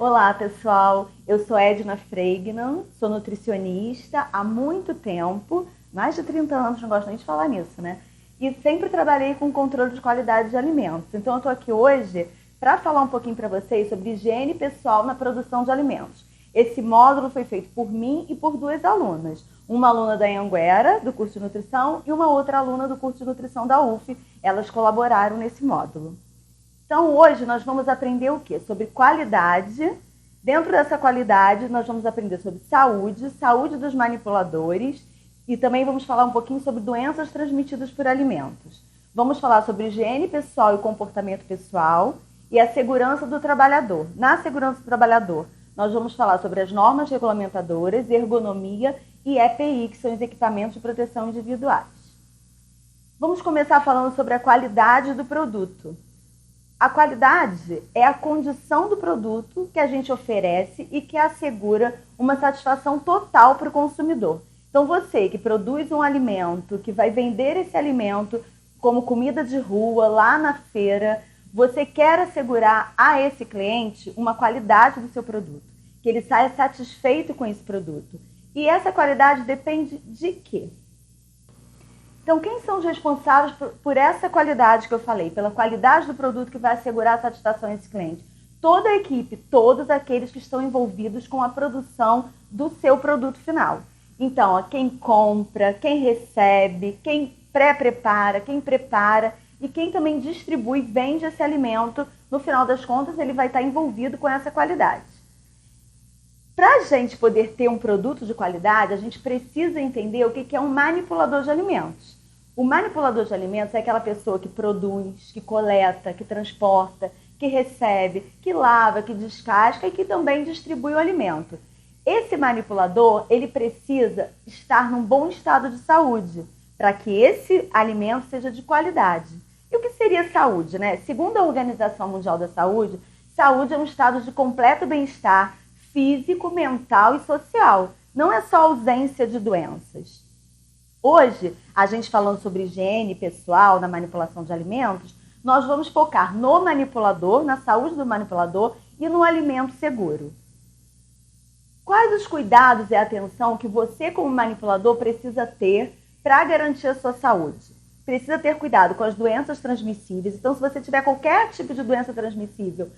Olá, pessoal. Eu sou Edna Freignan, sou nutricionista há muito tempo, mais de 30 anos, não gosto nem de falar nisso, né? E sempre trabalhei com controle de qualidade de alimentos. Então, eu estou aqui hoje para falar um pouquinho para vocês sobre higiene pessoal na produção de alimentos. Esse módulo foi feito por mim e por duas alunas. Uma aluna da Anhanguera, do curso de nutrição, e uma outra aluna do curso de nutrição da UF. Elas colaboraram nesse módulo. Então, hoje nós vamos aprender o quê? Sobre qualidade. Dentro dessa qualidade, nós vamos aprender sobre saúde, saúde dos manipuladores e também vamos falar um pouquinho sobre doenças transmitidas por alimentos. Vamos falar sobre higiene pessoal e comportamento pessoal e a segurança do trabalhador. Na segurança do trabalhador, nós vamos falar sobre as normas regulamentadoras, ergonomia e EPI, que são os equipamentos de proteção individuais. Vamos começar falando sobre a qualidade do produto. A qualidade é a condição do produto que a gente oferece e que assegura uma satisfação total para o consumidor. Então, você que produz um alimento, que vai vender esse alimento como comida de rua, lá na feira, você quer assegurar a esse cliente uma qualidade do seu produto, que ele saia satisfeito com esse produto. E essa qualidade depende de quê? Então, quem são os responsáveis por essa qualidade que eu falei, pela qualidade do produto que vai assegurar a satisfação desse cliente? Toda a equipe, todos aqueles que estão envolvidos com a produção do seu produto final. Então, quem compra, quem recebe, quem pré-prepara, quem prepara e quem também distribui, vende esse alimento, no final das contas, ele vai estar envolvido com essa qualidade. Para a gente poder ter um produto de qualidade, a gente precisa entender o que é um manipulador de alimentos. O manipulador de alimentos é aquela pessoa que produz, que coleta, que transporta, que recebe, que lava, que descasca e que também distribui o alimento. Esse manipulador, ele precisa estar num bom estado de saúde para que esse alimento seja de qualidade. E o que seria saúde, né? Segundo a Organização Mundial da Saúde, saúde é um estado de completo bem-estar físico, mental e social. Não é só ausência de doenças. Hoje, a gente falando sobre higiene pessoal na manipulação de alimentos, nós vamos focar no manipulador, na saúde do manipulador e no alimento seguro. Quais os cuidados e a atenção que você, como manipulador, precisa ter para garantir a sua saúde? Precisa ter cuidado com as doenças transmissíveis. Então, se você tiver qualquer tipo de doença transmissível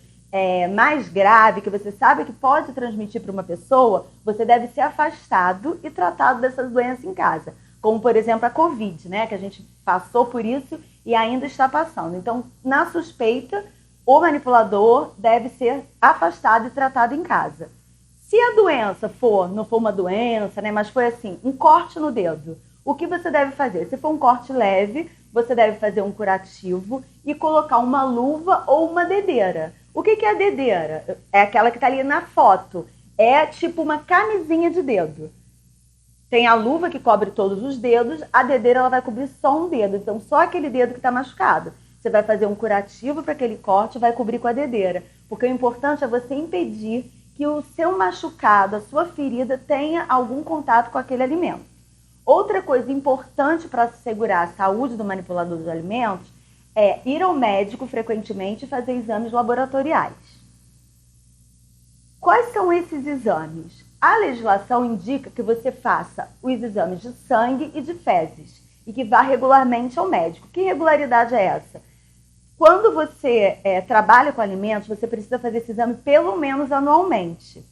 mais grave, que você sabe que pode transmitir para uma pessoa, você deve ser afastado e tratado dessas doenças em casa. Como, por exemplo, a Covid, né? Que a gente passou por isso e ainda está passando. Então, na suspeita, o manipulador deve ser afastado e tratado em casa. Se a doença não for uma doença, né? Mas foi assim, um corte no dedo, o que você deve fazer? Se for um corte leve, você deve fazer um curativo e colocar uma luva ou uma dedeira. O que é a dedeira? É aquela que está ali na foto. É tipo uma camisinha de dedo. Tem a luva que cobre todos os dedos, a dedeira ela vai cobrir só um dedo. Então, só aquele dedo que está machucado. Você vai fazer um curativo para aquele corte e vai cobrir com a dedeira. Porque o importante é você impedir que o seu machucado, a sua ferida, tenha algum contato com aquele alimento. Outra coisa importante para assegurar a saúde do manipulador de alimentos é ir ao médico frequentemente e fazer exames laboratoriais. Quais são esses exames? A legislação indica que você faça os exames de sangue e de fezes e que vá regularmente ao médico. Que regularidade é essa? Quando você trabalha com alimentos, você precisa fazer esse exame pelo menos anualmente.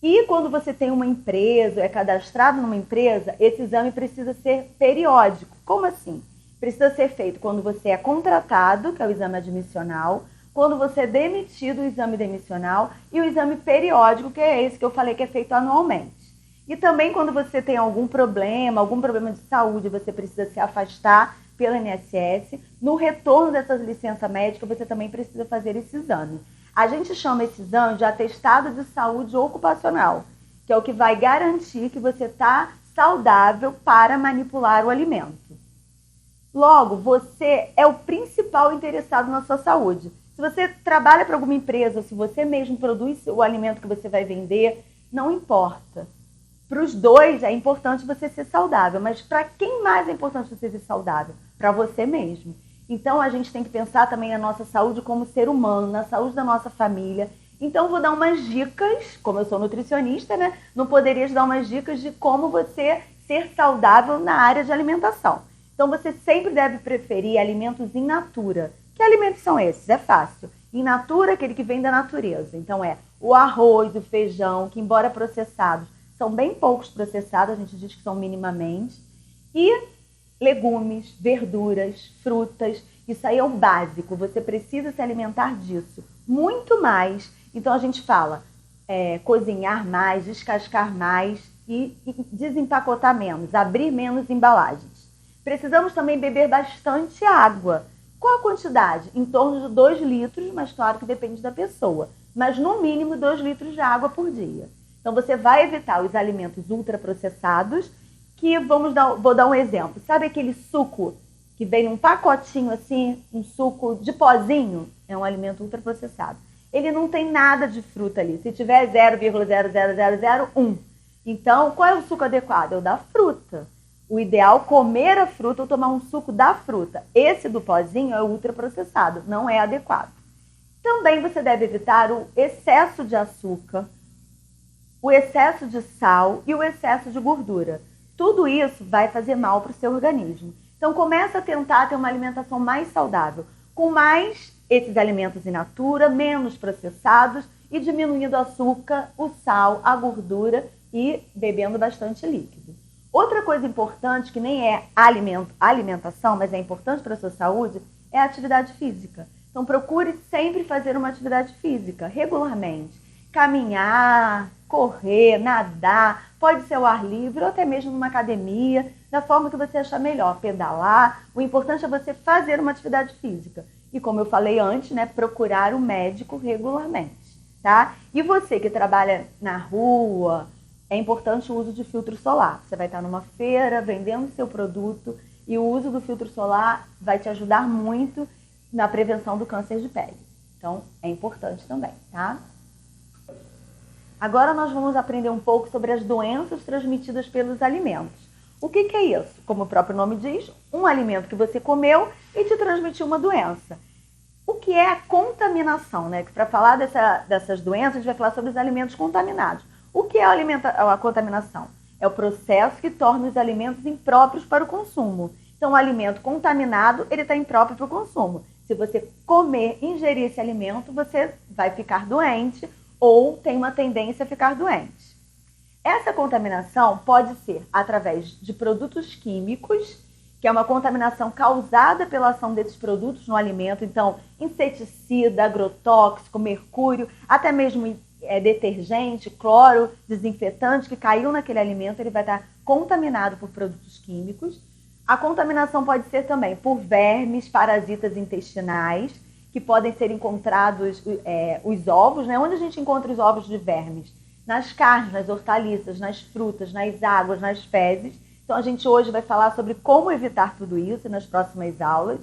E quando você tem uma empresa, é cadastrado numa empresa, esse exame precisa ser periódico. Como assim? Precisa ser feito quando você é contratado, que é o exame admissional, quando você é demitido, o exame demissional, e o exame periódico, que é esse que eu falei que é feito anualmente. E também quando você tem algum problema de saúde, você precisa se afastar pelo INSS, no retorno dessas licenças médicas, você também precisa fazer esse exame. A gente chama esse exame de atestado de saúde ocupacional, que é o que vai garantir que você está saudável para manipular o alimento. Logo, você é o principal interessado na sua saúde. Se você trabalha para alguma empresa, se você mesmo produz o alimento que você vai vender, não importa. Para os dois é importante você ser saudável, mas para quem mais é importante você ser saudável? Para você mesmo. Então a gente tem que pensar também na nossa saúde como ser humano, na saúde da nossa família Então, vou dar umas dicas, como eu sou nutricionista, né? Não poderia te dar umas dicas de como você ser saudável na área de alimentação. Então, você sempre deve preferir alimentos in natura. Que alimentos são esses? É fácil. In natura, aquele que vem da natureza. Então, é o arroz, o feijão, que embora processados, são bem poucos processados, a gente diz que são minimamente. E legumes, verduras, frutas, isso aí é o básico. Você precisa se alimentar disso. Muito mais. Então, a gente fala cozinhar mais, descascar mais e desempacotar menos, abrir menos embalagens. Precisamos também beber bastante água. Qual a quantidade? Em torno de 2 litros, mas claro que depende da pessoa. Mas no mínimo 2 litros de água por dia. Então você vai evitar os alimentos ultraprocessados, que vou dar um exemplo. Sabe aquele suco que vem num pacotinho assim, um suco de pozinho? É um alimento ultraprocessado. Ele não tem nada de fruta ali. Se tiver 0,00001. Então, qual é o suco adequado? É o da fruta. O ideal é comer a fruta ou tomar um suco da fruta. Esse do pozinho é ultraprocessado, não é adequado. Também você deve evitar o excesso de açúcar, o excesso de sal e o excesso de gordura. Tudo isso vai fazer mal para o seu organismo. Então, começa a tentar ter uma alimentação mais saudável, com mais esses alimentos in natura, menos processados e diminuindo o açúcar, o sal, a gordura e bebendo bastante líquido. Outra coisa importante, que nem é alimentação, mas é importante para a sua saúde, é a atividade física. Então, procure sempre fazer uma atividade física, regularmente. Caminhar, correr, nadar, pode ser ao ar livre ou até mesmo numa academia, da forma que você achar melhor, pedalar. O importante é você fazer uma atividade física. E como eu falei antes, né, procurar o médico regularmente, tá? E você que trabalha na rua, é importante o uso de filtro solar. Você vai estar numa feira vendendo seu produto e o uso do filtro solar vai te ajudar muito na prevenção do câncer de pele. Então, é importante também, tá? Agora nós vamos aprender um pouco sobre as doenças transmitidas pelos alimentos. O que é isso? Como o próprio nome diz, um alimento que você comeu e te transmitiu uma doença. O que é a contaminação, né? Para falar dessas doenças, a gente vai falar sobre os alimentos contaminados. O que é a contaminação? É o processo que torna os alimentos impróprios para o consumo. Então, o alimento contaminado, ele está impróprio para o consumo. Se você comer, ingerir esse alimento, você vai ficar doente ou tem uma tendência a ficar doente. Essa contaminação pode ser através de produtos químicos, que é uma contaminação causada pela ação desses produtos no alimento. Então, inseticida, agrotóxico, mercúrio, até mesmo detergente, cloro, desinfetante que caiu naquele alimento, ele vai estar contaminado por produtos químicos. A contaminação pode ser também por vermes, parasitas intestinais, que podem ser encontrados os ovos, né? Onde a gente encontra os ovos de vermes? Nas carnes, nas hortaliças, nas frutas, nas águas, nas fezes. Então a gente hoje vai falar sobre como evitar tudo isso nas próximas aulas.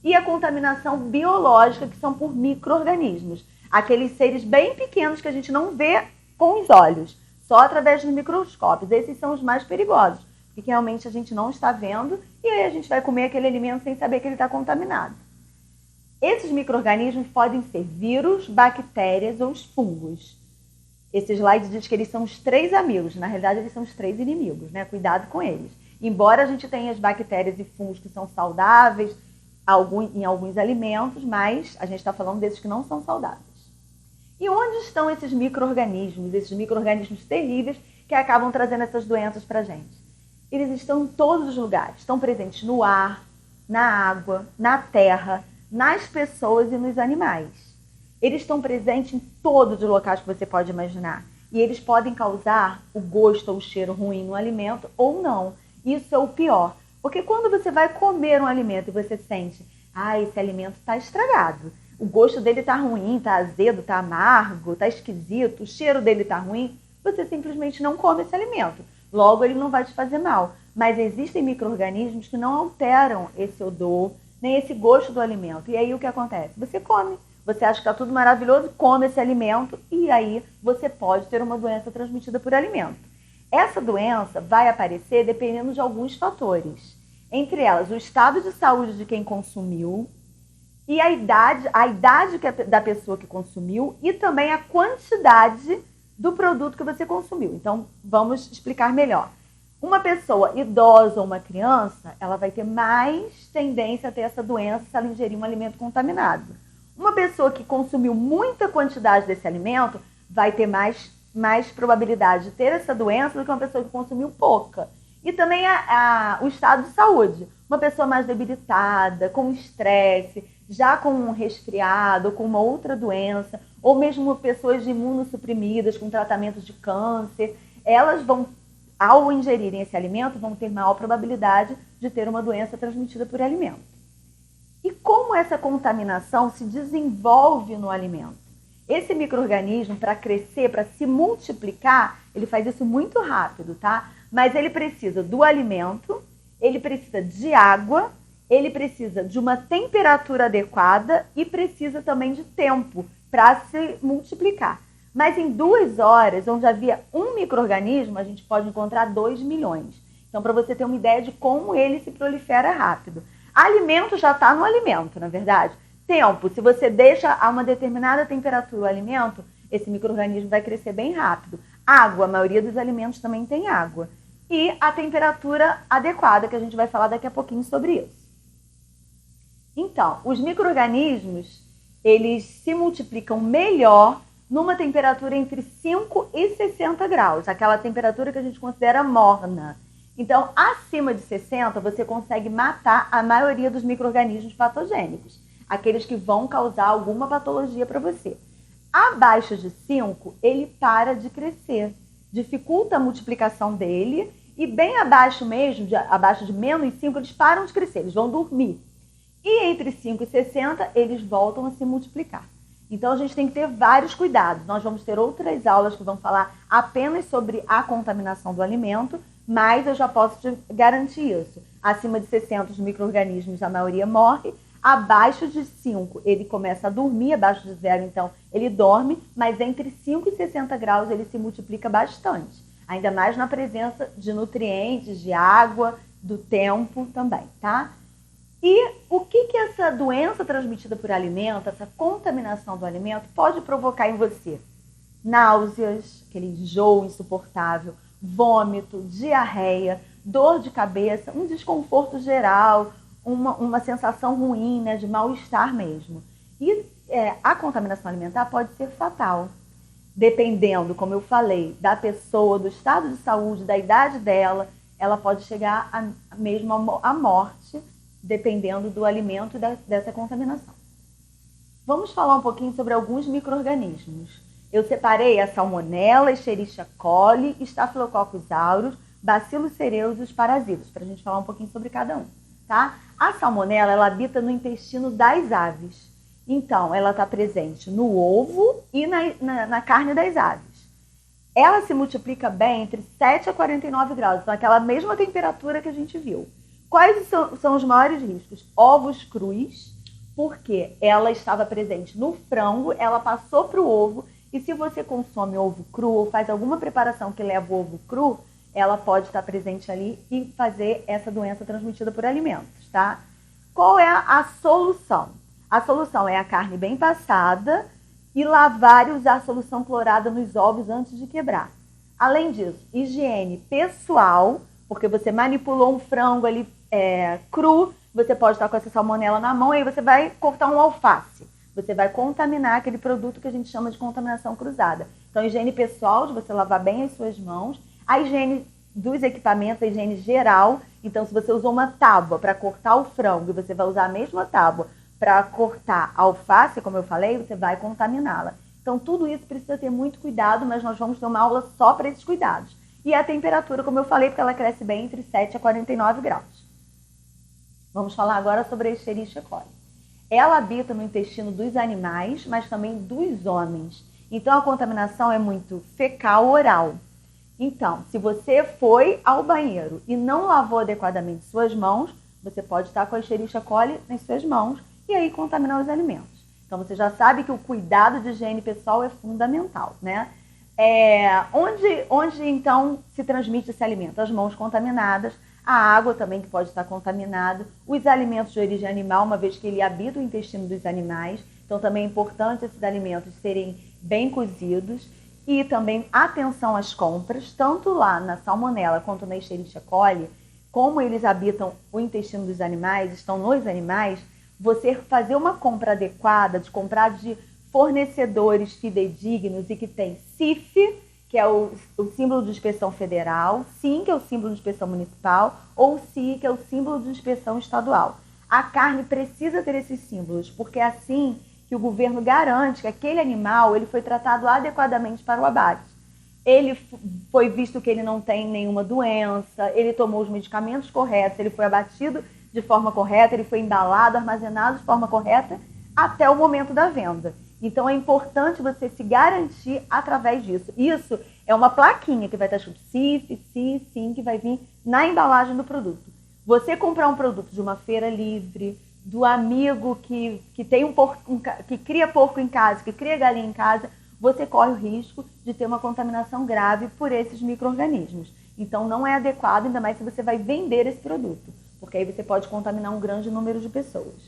E a contaminação biológica, que são por micro-organismos. Aqueles seres bem pequenos que a gente não vê com os olhos, só através dos microscópios. Esses são os mais perigosos, porque realmente a gente não está vendo e aí a gente vai comer aquele alimento sem saber que ele está contaminado. Esses micro-organismos podem ser vírus, bactérias ou os fungos. Esse slide diz que eles são os 3 amigos, na realidade eles são os 3 inimigos, né? Cuidado com eles. Embora a gente tenha as bactérias e fungos que são saudáveis em alguns alimentos, mas a gente está falando desses que não são saudáveis. E onde estão esses micro-organismos terríveis que acabam trazendo essas doenças para a gente? Eles estão em todos os lugares, estão presentes no ar, na água, na terra, nas pessoas e nos animais. Eles estão presentes em todos os locais que você pode imaginar. E eles podem causar o gosto ou o cheiro ruim no alimento ou não. Isso é o pior. Porque quando você vai comer um alimento e você sente, esse alimento está estragado. O gosto dele está ruim, está azedo, está amargo, está esquisito, o cheiro dele está ruim, você simplesmente não come esse alimento. Logo, ele não vai te fazer mal. Mas existem micro-organismos que não alteram esse odor, nem esse gosto do alimento. E aí o que acontece? Você come. Você acha que está tudo maravilhoso, come esse alimento e aí você pode ter uma doença transmitida por alimento. Essa doença vai aparecer dependendo de alguns fatores. Entre elas, o estado de saúde de quem consumiu e a idade da pessoa que consumiu e também a quantidade do produto que você consumiu. Então, vamos explicar melhor. Uma pessoa idosa ou uma criança, ela vai ter mais tendência a ter essa doença se ela ingerir um alimento contaminado. Uma pessoa que consumiu muita quantidade desse alimento vai ter mais probabilidade de ter essa doença do que uma pessoa que consumiu pouca. E também o estado de saúde. Uma pessoa mais debilitada, com estresse, já com um resfriado, com uma outra doença, ou mesmo pessoas imunossuprimidas com tratamento de câncer, elas vão, ao ingerirem esse alimento, vão ter maior probabilidade de ter uma doença transmitida por alimento. E como essa contaminação se desenvolve no alimento? Esse micro-organismo, para crescer, para se multiplicar, ele faz isso muito rápido, tá? Mas ele precisa do alimento, ele precisa de água, ele precisa de uma temperatura adequada e precisa também de tempo para se multiplicar. Mas em 2 horas, onde havia um micro-organismo, a gente pode encontrar 2 milhões. Então, para você ter uma ideia de como ele se prolifera rápido. Alimento já está no alimento, na verdade. Tempo, se você deixa a uma determinada temperatura o alimento, esse micro-organismo vai crescer bem rápido. Água, a maioria dos alimentos também tem água. E a temperatura adequada, que a gente vai falar daqui a pouquinho sobre isso. Então, os micro-organismos, eles se multiplicam melhor numa temperatura entre 5 e 60 graus, aquela temperatura que a gente considera morna. Então, acima de 60, você consegue matar a maioria dos micro-organismos patogênicos, aqueles que vão causar alguma patologia para você. Abaixo de 5, ele para de crescer, dificulta a multiplicação dele, e bem abaixo mesmo, abaixo de menos 5, eles param de crescer, eles vão dormir. E entre 5 e 60, eles voltam a se multiplicar. Então, a gente tem que ter vários cuidados. Nós vamos ter outras aulas que vão falar apenas sobre a contaminação do alimento, mas eu já posso te garantir isso. Acima de 60, os micro-organismos, a maioria morre. Abaixo de 5, ele começa a dormir. Abaixo de 0, então, ele dorme. Mas entre 5 e 60 graus, ele se multiplica bastante. Ainda mais na presença de nutrientes, de água, do tempo também, tá? E o que essa doença transmitida por alimento, essa contaminação do alimento, pode provocar em você? Náuseas, aquele enjoo insuportável, vômito, diarreia, dor de cabeça, um desconforto geral, uma sensação ruim, né, de mal-estar mesmo. E a contaminação alimentar pode ser fatal, dependendo, como eu falei, da pessoa, do estado de saúde, da idade dela, ela pode chegar mesmo à morte, dependendo do alimento e dessa contaminação. Vamos falar um pouquinho sobre alguns micro-organismos. Eu separei a Salmonella, Escherichia coli, Staphylococcus aureus, Bacillus cereus e os parasitas, para a gente falar um pouquinho sobre cada um, tá? A Salmonella, ela habita no intestino das aves. Então, ela está presente no ovo e na carne das aves. Ela se multiplica bem entre 7 a 49 graus, então aquela mesma temperatura que a gente viu. Quais são os maiores riscos? Ovos crus, porque ela estava presente no frango, ela passou para o ovo, e se você consome ovo cru ou faz alguma preparação que leva o ovo cru, ela pode estar presente ali e fazer essa doença transmitida por alimentos, tá? Qual é a solução? A solução é a carne bem passada e lavar e usar solução clorada nos ovos antes de quebrar. Além disso, higiene pessoal, porque você manipulou um frango ali cru, você pode estar com essa salmonela na mão, aí você vai cortar um alface. Você vai contaminar aquele produto que a gente chama de contaminação cruzada. Então, higiene pessoal, de você lavar bem as suas mãos. A higiene dos equipamentos, a higiene geral. Então, se você usou uma tábua para cortar o frango e você vai usar a mesma tábua para cortar a alface, como eu falei, você vai contaminá-la. Então, tudo isso precisa ter muito cuidado, mas nós vamos ter uma aula só para esses cuidados. E a temperatura, como eu falei, porque ela cresce bem entre 7 a 49 graus. Vamos falar agora sobre a Escherichia coli. Ela habita no intestino dos animais, mas também dos homens. Então, a contaminação é muito fecal-oral. Então, se você foi ao banheiro e não lavou adequadamente suas mãos, você pode estar com a Escherichia coli nas suas mãos e aí contaminar os alimentos. Então, você já sabe que o cuidado de higiene pessoal é fundamental, né? Onde então se transmite esse alimento? As mãos contaminadas, a água também que pode estar contaminada, os alimentos de origem animal, uma vez que ele habita o intestino dos animais, então também é importante esses alimentos serem bem cozidos. E também atenção às compras, tanto lá na Salmonella quanto na Escherichia coli, como eles habitam o intestino dos animais, estão nos animais, você fazer uma compra adequada, de comprar de fornecedores fidedignos e que tem CIF, que é o símbolo de inspeção federal, SIM, que é o símbolo de inspeção municipal, ou SI, que é o símbolo de inspeção estadual. A carne precisa ter esses símbolos, porque é assim que o governo garante que aquele animal ele foi tratado adequadamente para o abate. Ele foi visto que ele não tem nenhuma doença, ele tomou os medicamentos corretos, ele foi abatido de forma correta, ele foi embalado, armazenado de forma correta até o momento da venda. Então é importante você se garantir através disso. Isso é uma plaquinha que vai estar escrito CIF, SIM, que vai vir na embalagem do produto. Você comprar um produto de uma feira livre, do amigo que tem que cria porco em casa, que cria galinha em casa, você corre o risco de ter uma contaminação grave por esses micro-organismos. Então não é adequado, ainda mais se você vai vender esse produto, porque aí você pode contaminar um grande número de pessoas.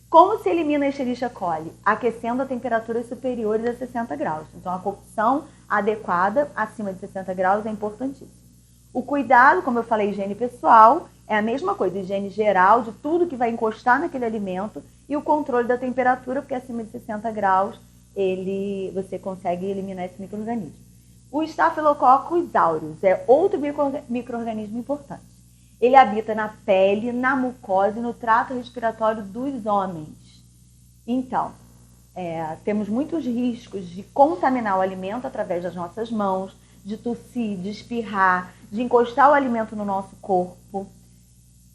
Como se elimina a Escherichia coli? Aquecendo a temperaturas superiores a 60 graus. Então a cocção adequada acima de 60 graus é importantíssimo. O cuidado, como eu falei, higiene pessoal, é a mesma coisa, higiene geral de tudo que vai encostar naquele alimento e o controle da temperatura, porque acima de 60 graus você consegue eliminar esse micro-organismo. O Staphylococcus aureus é outro micro-organismo importante. Ele habita na pele, na mucosa e no trato respiratório dos homens. Então, temos muitos riscos de contaminar o alimento através das nossas mãos, de tossir, de espirrar, de encostar o alimento no nosso corpo.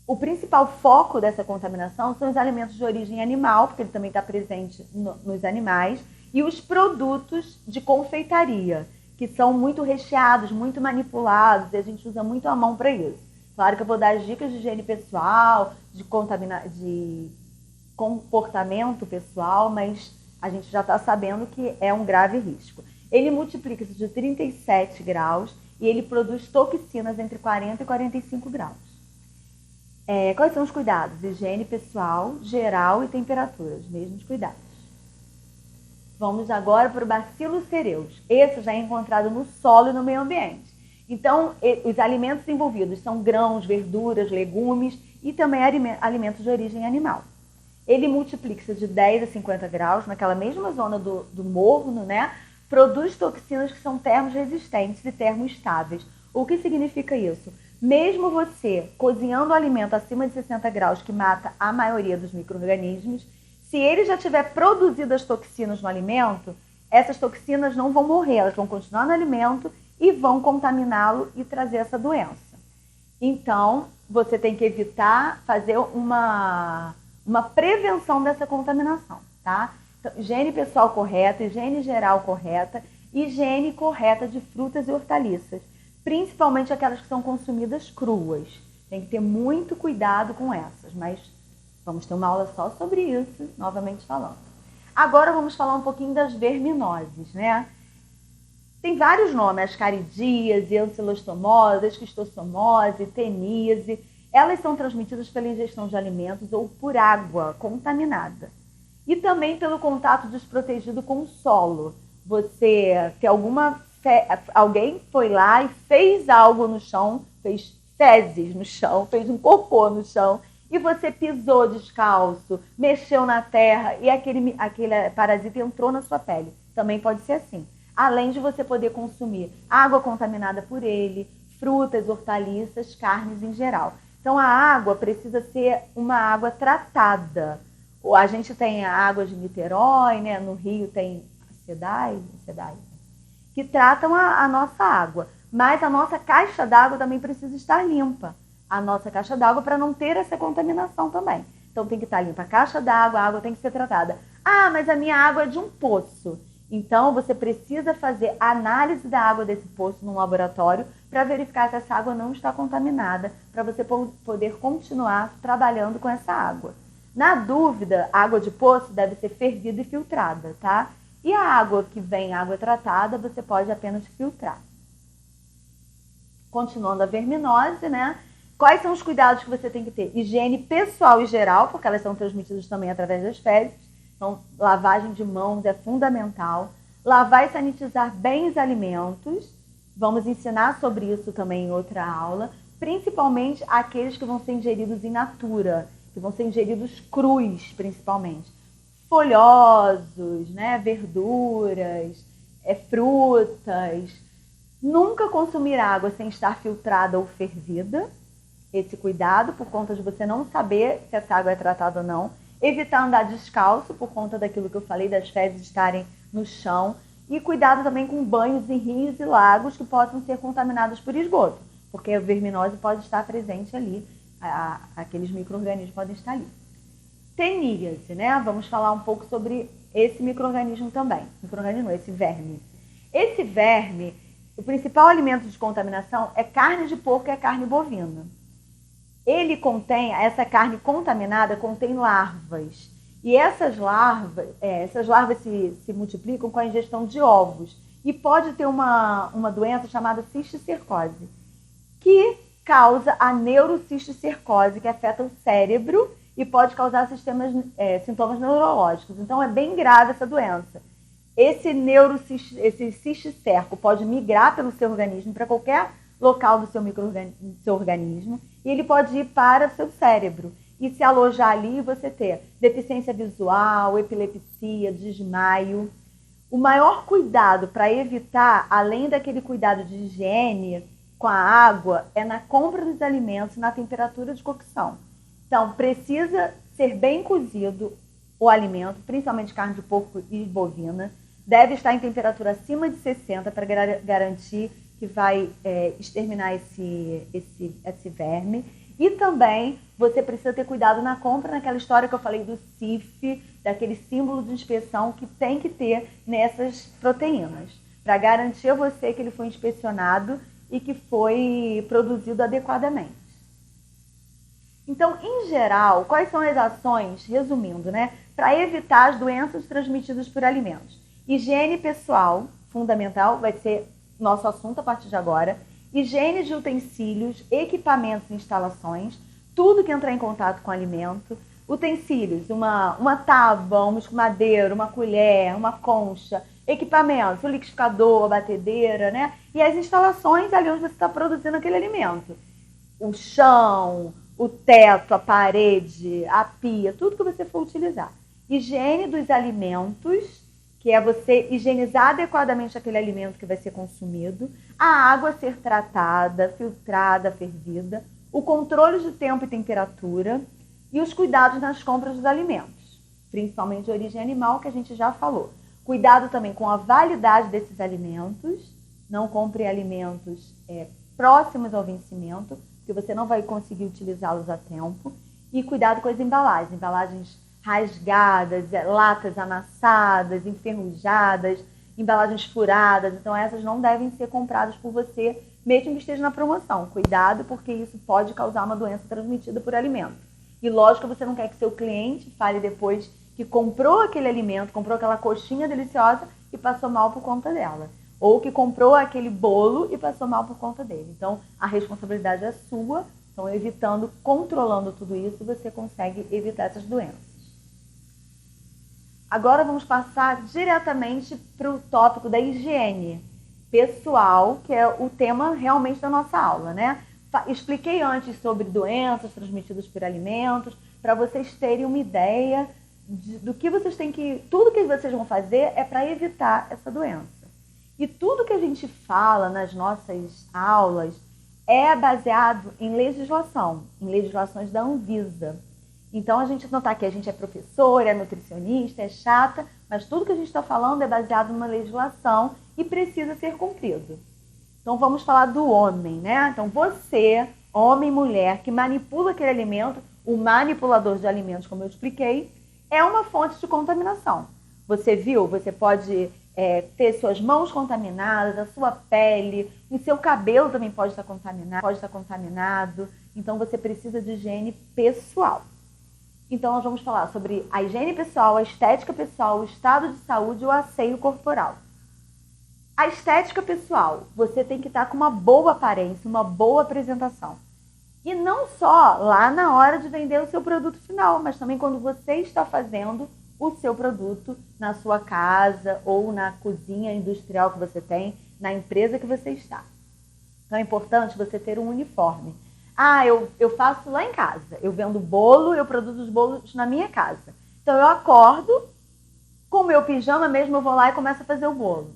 O principal foco dessa contaminação são os alimentos de origem animal, porque ele também está presente nos animais, e os produtos de confeitaria, que são muito recheados, muito manipulados, e a gente usa muito a mão para isso. Claro que eu vou dar as dicas de higiene pessoal, de comportamento pessoal, mas a gente já está sabendo que é um grave risco. Ele multiplica-se de 37 graus e ele produz toxinas entre 40 e 45 graus. Quais são os cuidados? Higiene pessoal, geral e temperatura, os mesmos cuidados. Vamos agora para o Bacillus cereus. Esse já é encontrado no solo e no meio ambiente. Então, os alimentos envolvidos são grãos, verduras, legumes e também alimentos de origem animal. Ele multiplica-se de 10 a 50 graus, naquela mesma zona do morno, né? Produz toxinas que são termorresistentes e termoestáveis. O que significa isso? Mesmo você cozinhando o alimento acima de 60 graus, que mata a maioria dos micro-organismos, se ele já tiver produzido as toxinas no alimento, essas toxinas não vão morrer, elas vão continuar no alimento e vão contaminá-lo e trazer essa doença. Então, você tem que evitar fazer uma prevenção dessa contaminação, tá? Então, higiene pessoal correta, higiene geral correta, higiene correta de frutas e hortaliças, principalmente aquelas que são consumidas cruas. Tem que ter muito cuidado com essas, mas vamos ter uma aula só sobre isso, novamente falando. Agora vamos falar um pouquinho das verminoses, né? Tem vários nomes, ascaridíase, ancilostomose, esquistossomose, teníase. Elas são transmitidas pela ingestão de alimentos ou por água contaminada. E também pelo contato desprotegido com o solo. Alguém foi lá e fez algo no chão, fez fezes no chão, fez um cocô no chão, e você pisou descalço, mexeu na terra e aquele parasita entrou na sua pele. Também pode ser assim. Além de você poder consumir água contaminada por ele, frutas, hortaliças, carnes em geral. Então a água precisa ser uma água tratada. A gente tem a água de Niterói, né? No Rio tem a SEDAI, que tratam a nossa água. Mas a nossa caixa d'água também precisa estar limpa. A nossa caixa d'água para não ter essa contaminação também. Então tem que estar limpa a caixa d'água, a água tem que ser tratada. Ah, mas a minha água é de um poço. Então você precisa fazer análise da água desse poço no laboratório para verificar se essa água não está contaminada, para você poder continuar trabalhando com essa água. Na dúvida, a água de poço deve ser fervida e filtrada, tá? E a água que vem, água tratada, você pode apenas filtrar. Continuando a verminose, né? Quais são os cuidados que você tem que ter? Higiene pessoal e geral, porque elas são transmitidas também através das fezes. Então, lavagem de mãos é fundamental. Lavar e sanitizar bem os alimentos. Vamos ensinar sobre isso também em outra aula. Principalmente aqueles que vão ser ingeridos in natura, que vão ser ingeridos crus, principalmente. Folhosos, né? Verduras, frutas. Nunca consumir água sem estar filtrada ou fervida. Esse cuidado, por conta de você não saber se essa água é tratada ou não. Evitar andar descalço, por conta daquilo que eu falei, das fezes estarem no chão. E cuidado também com banhos em rios e lagos que possam ser contaminados por esgoto, porque a verminose pode estar presente ali, aqueles micro-organismos podem estar ali. Teníase, né? Vamos falar um pouco sobre esse micro-organismo também. Esse verme. Esse verme, o principal alimento de contaminação é carne de porco e a carne bovina. Essa carne contaminada contém larvas. E essas larvas se multiplicam com a ingestão de ovos. E pode ter uma doença chamada cisticercose, que causa a neurocisticercose, que afeta o cérebro e pode causar sintomas neurológicos. Então, é bem grave essa doença. Esse cisticerco pode migrar pelo seu organismo para qualquer local do seu organismo e ele pode ir para o seu cérebro e se alojar ali e você ter deficiência visual, epilepsia, desmaio. O maior cuidado para evitar, além daquele cuidado de higiene com a água, é na compra dos alimentos na temperatura de cocção. Então, precisa ser bem cozido o alimento, principalmente carne de porco e bovina. Deve estar em temperatura acima de 60 para garantir que vai exterminar esse verme. E também você precisa ter cuidado na compra, naquela história que eu falei do CIF, daquele símbolo de inspeção que tem que ter nessas proteínas, para garantir a você que ele foi inspecionado e que foi produzido adequadamente. Então, em geral, quais são as ações, resumindo, né, para evitar as doenças transmitidas por alimentos? Higiene pessoal, fundamental, vai ser nosso assunto a partir de agora. Higiene de utensílios, equipamentos e instalações, tudo que entrar em contato com alimento. Utensílios, uma tábua, uma escumadeira, uma colher, uma concha, equipamentos, o liquidificador, a batedeira, né? E as instalações ali onde você está produzindo aquele alimento. O chão, o teto, a parede, a pia, tudo que você for utilizar. Higiene dos alimentos, que é você higienizar adequadamente aquele alimento que vai ser consumido, a água ser tratada, filtrada, fervida, o controle de tempo e temperatura e os cuidados nas compras dos alimentos, principalmente de origem animal, que a gente já falou. Cuidado também com a validade desses alimentos, não compre alimentos próximos ao vencimento, porque você não vai conseguir utilizá-los a tempo, e cuidado com as embalagens rasgadas, latas amassadas, enferrujadas, embalagens furadas. Então, essas não devem ser compradas por você, mesmo que esteja na promoção. Cuidado, porque isso pode causar uma doença transmitida por alimento. E, lógico, você não quer que seu cliente fale depois que comprou aquele alimento, comprou aquela coxinha deliciosa e passou mal por conta dela. Ou que comprou aquele bolo e passou mal por conta dele. Então, a responsabilidade é sua. Então, evitando, controlando tudo isso, você consegue evitar essas doenças. Agora vamos passar diretamente para o tópico da higiene pessoal, que é o tema realmente da nossa aula, né? Expliquei antes sobre doenças transmitidas por alimentos, para vocês terem uma ideia do que vocês têm que... Tudo que vocês vão fazer é para evitar essa doença. E tudo que a gente fala nas nossas aulas é baseado em legislações da Anvisa. Então, a gente não está aqui, a gente é professora, é nutricionista, é chata, mas tudo que a gente está falando é baseado numa legislação e precisa ser cumprido. Então, vamos falar do homem, né? Então, você, homem e mulher, que manipula aquele alimento, o manipulador de alimentos, como eu expliquei, é uma fonte de contaminação. Você viu? Você pode ter suas mãos contaminadas, a sua pele, o seu cabelo também pode estar contaminado. Então, você precisa de higiene pessoal. Então, nós vamos falar sobre a higiene pessoal, a estética pessoal, o estado de saúde e o asseio corporal. A estética pessoal, você tem que estar com uma boa aparência, uma boa apresentação. E não só lá na hora de vender o seu produto final, mas também quando você está fazendo o seu produto na sua casa ou na cozinha industrial que você tem, na empresa que você está. Então é importante você ter um uniforme. Eu faço lá em casa, eu vendo bolo, eu produzo os bolos na minha casa. Então eu acordo, com o meu pijama mesmo, eu vou lá e começo a fazer o bolo.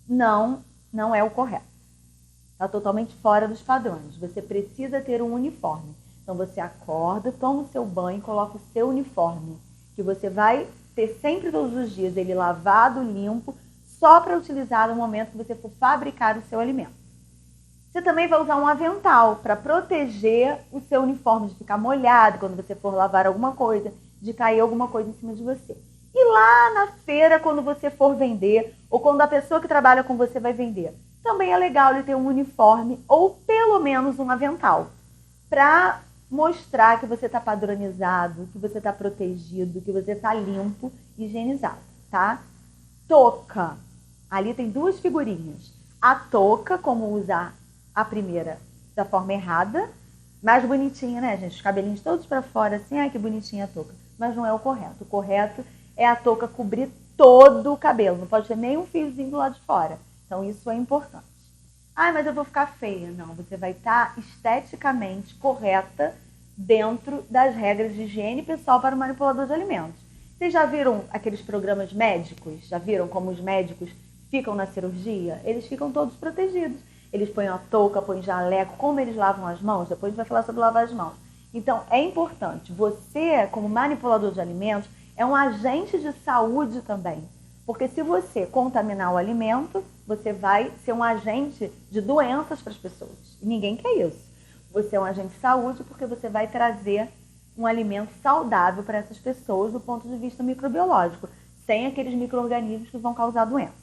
Não é o correto. Está totalmente fora dos padrões. Você precisa ter um uniforme. Então você acorda, toma o seu banho, coloca o seu uniforme, que você vai ter sempre todos os dias ele lavado, limpo, só para utilizar no momento que você for fabricar o seu alimento. Você também vai usar um avental para proteger o seu uniforme de ficar molhado quando você for lavar alguma coisa, de cair alguma coisa em cima de você. E lá na feira, quando você for vender, ou quando a pessoa que trabalha com você vai vender, também é legal ele ter um uniforme ou pelo menos um avental para mostrar que você está padronizado, que você está protegido, que você está limpo e higienizado, tá? Touca. Ali tem duas figurinhas. A touca, como usar a primeira da forma errada, mais bonitinha, né, gente? Os cabelinhos todos para fora, assim, ai que bonitinha a touca. Mas não é o correto. O correto é a touca cobrir todo o cabelo, não pode ter nem um fiozinho do lado de fora. Então isso é importante. Mas eu vou ficar feia. Não, você vai estar esteticamente correta dentro das regras de higiene pessoal para o manipulador de alimentos. Vocês já viram aqueles programas médicos? Já viram como os médicos ficam na cirurgia? Eles ficam todos protegidos. Eles põem a touca, põem jaleco, como eles lavam as mãos. Depois a gente vai falar sobre lavar as mãos. Então, é importante. Você, como manipulador de alimentos, é um agente de saúde também. Porque se você contaminar o alimento, você vai ser um agente de doenças para as pessoas. E ninguém quer isso. Você é um agente de saúde porque você vai trazer um alimento saudável para essas pessoas do ponto de vista microbiológico, sem aqueles micro-organismos que vão causar doenças.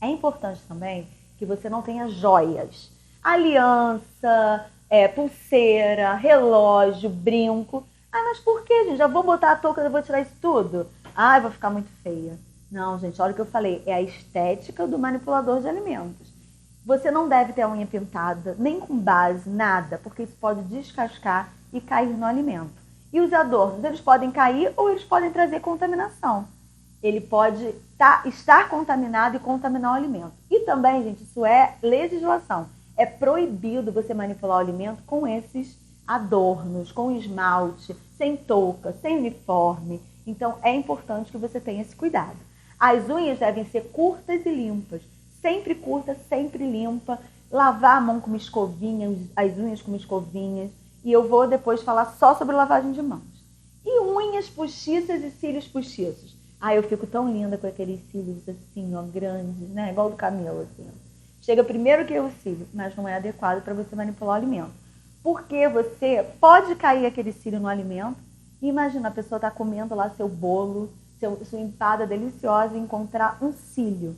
É importante também que você não tenha joias. Aliança, pulseira, relógio, brinco. Mas por que, gente? Já vou botar a touca, eu vou tirar isso tudo? Vou ficar muito feia. Não, gente, olha o que eu falei. É a estética do manipulador de alimentos. Você não deve ter a unha pintada, nem com base, nada, porque isso pode descascar e cair no alimento. E os adornos, eles podem cair ou eles podem trazer contaminação. Ele pode estar contaminado e contaminar o alimento. E também, gente, isso é legislação. É proibido você manipular o alimento com esses adornos, com esmalte, sem touca, sem uniforme. Então, é importante que você tenha esse cuidado. As unhas devem ser curtas e limpas. Sempre curta, sempre limpa. Lavar a mão com uma escovinha, as unhas com uma escovinha. E eu vou depois falar só sobre lavagem de mãos. E unhas postiças e cílios postiços. Eu fico tão linda com aqueles cílios assim, ó, grandes, né? Igual do Camelo, assim. Chega primeiro que o cílio, mas não é adequado para você manipular o alimento. Porque você pode cair aquele cílio no alimento e imagina, a pessoa está comendo lá seu bolo, sua empada deliciosa e encontrar um cílio.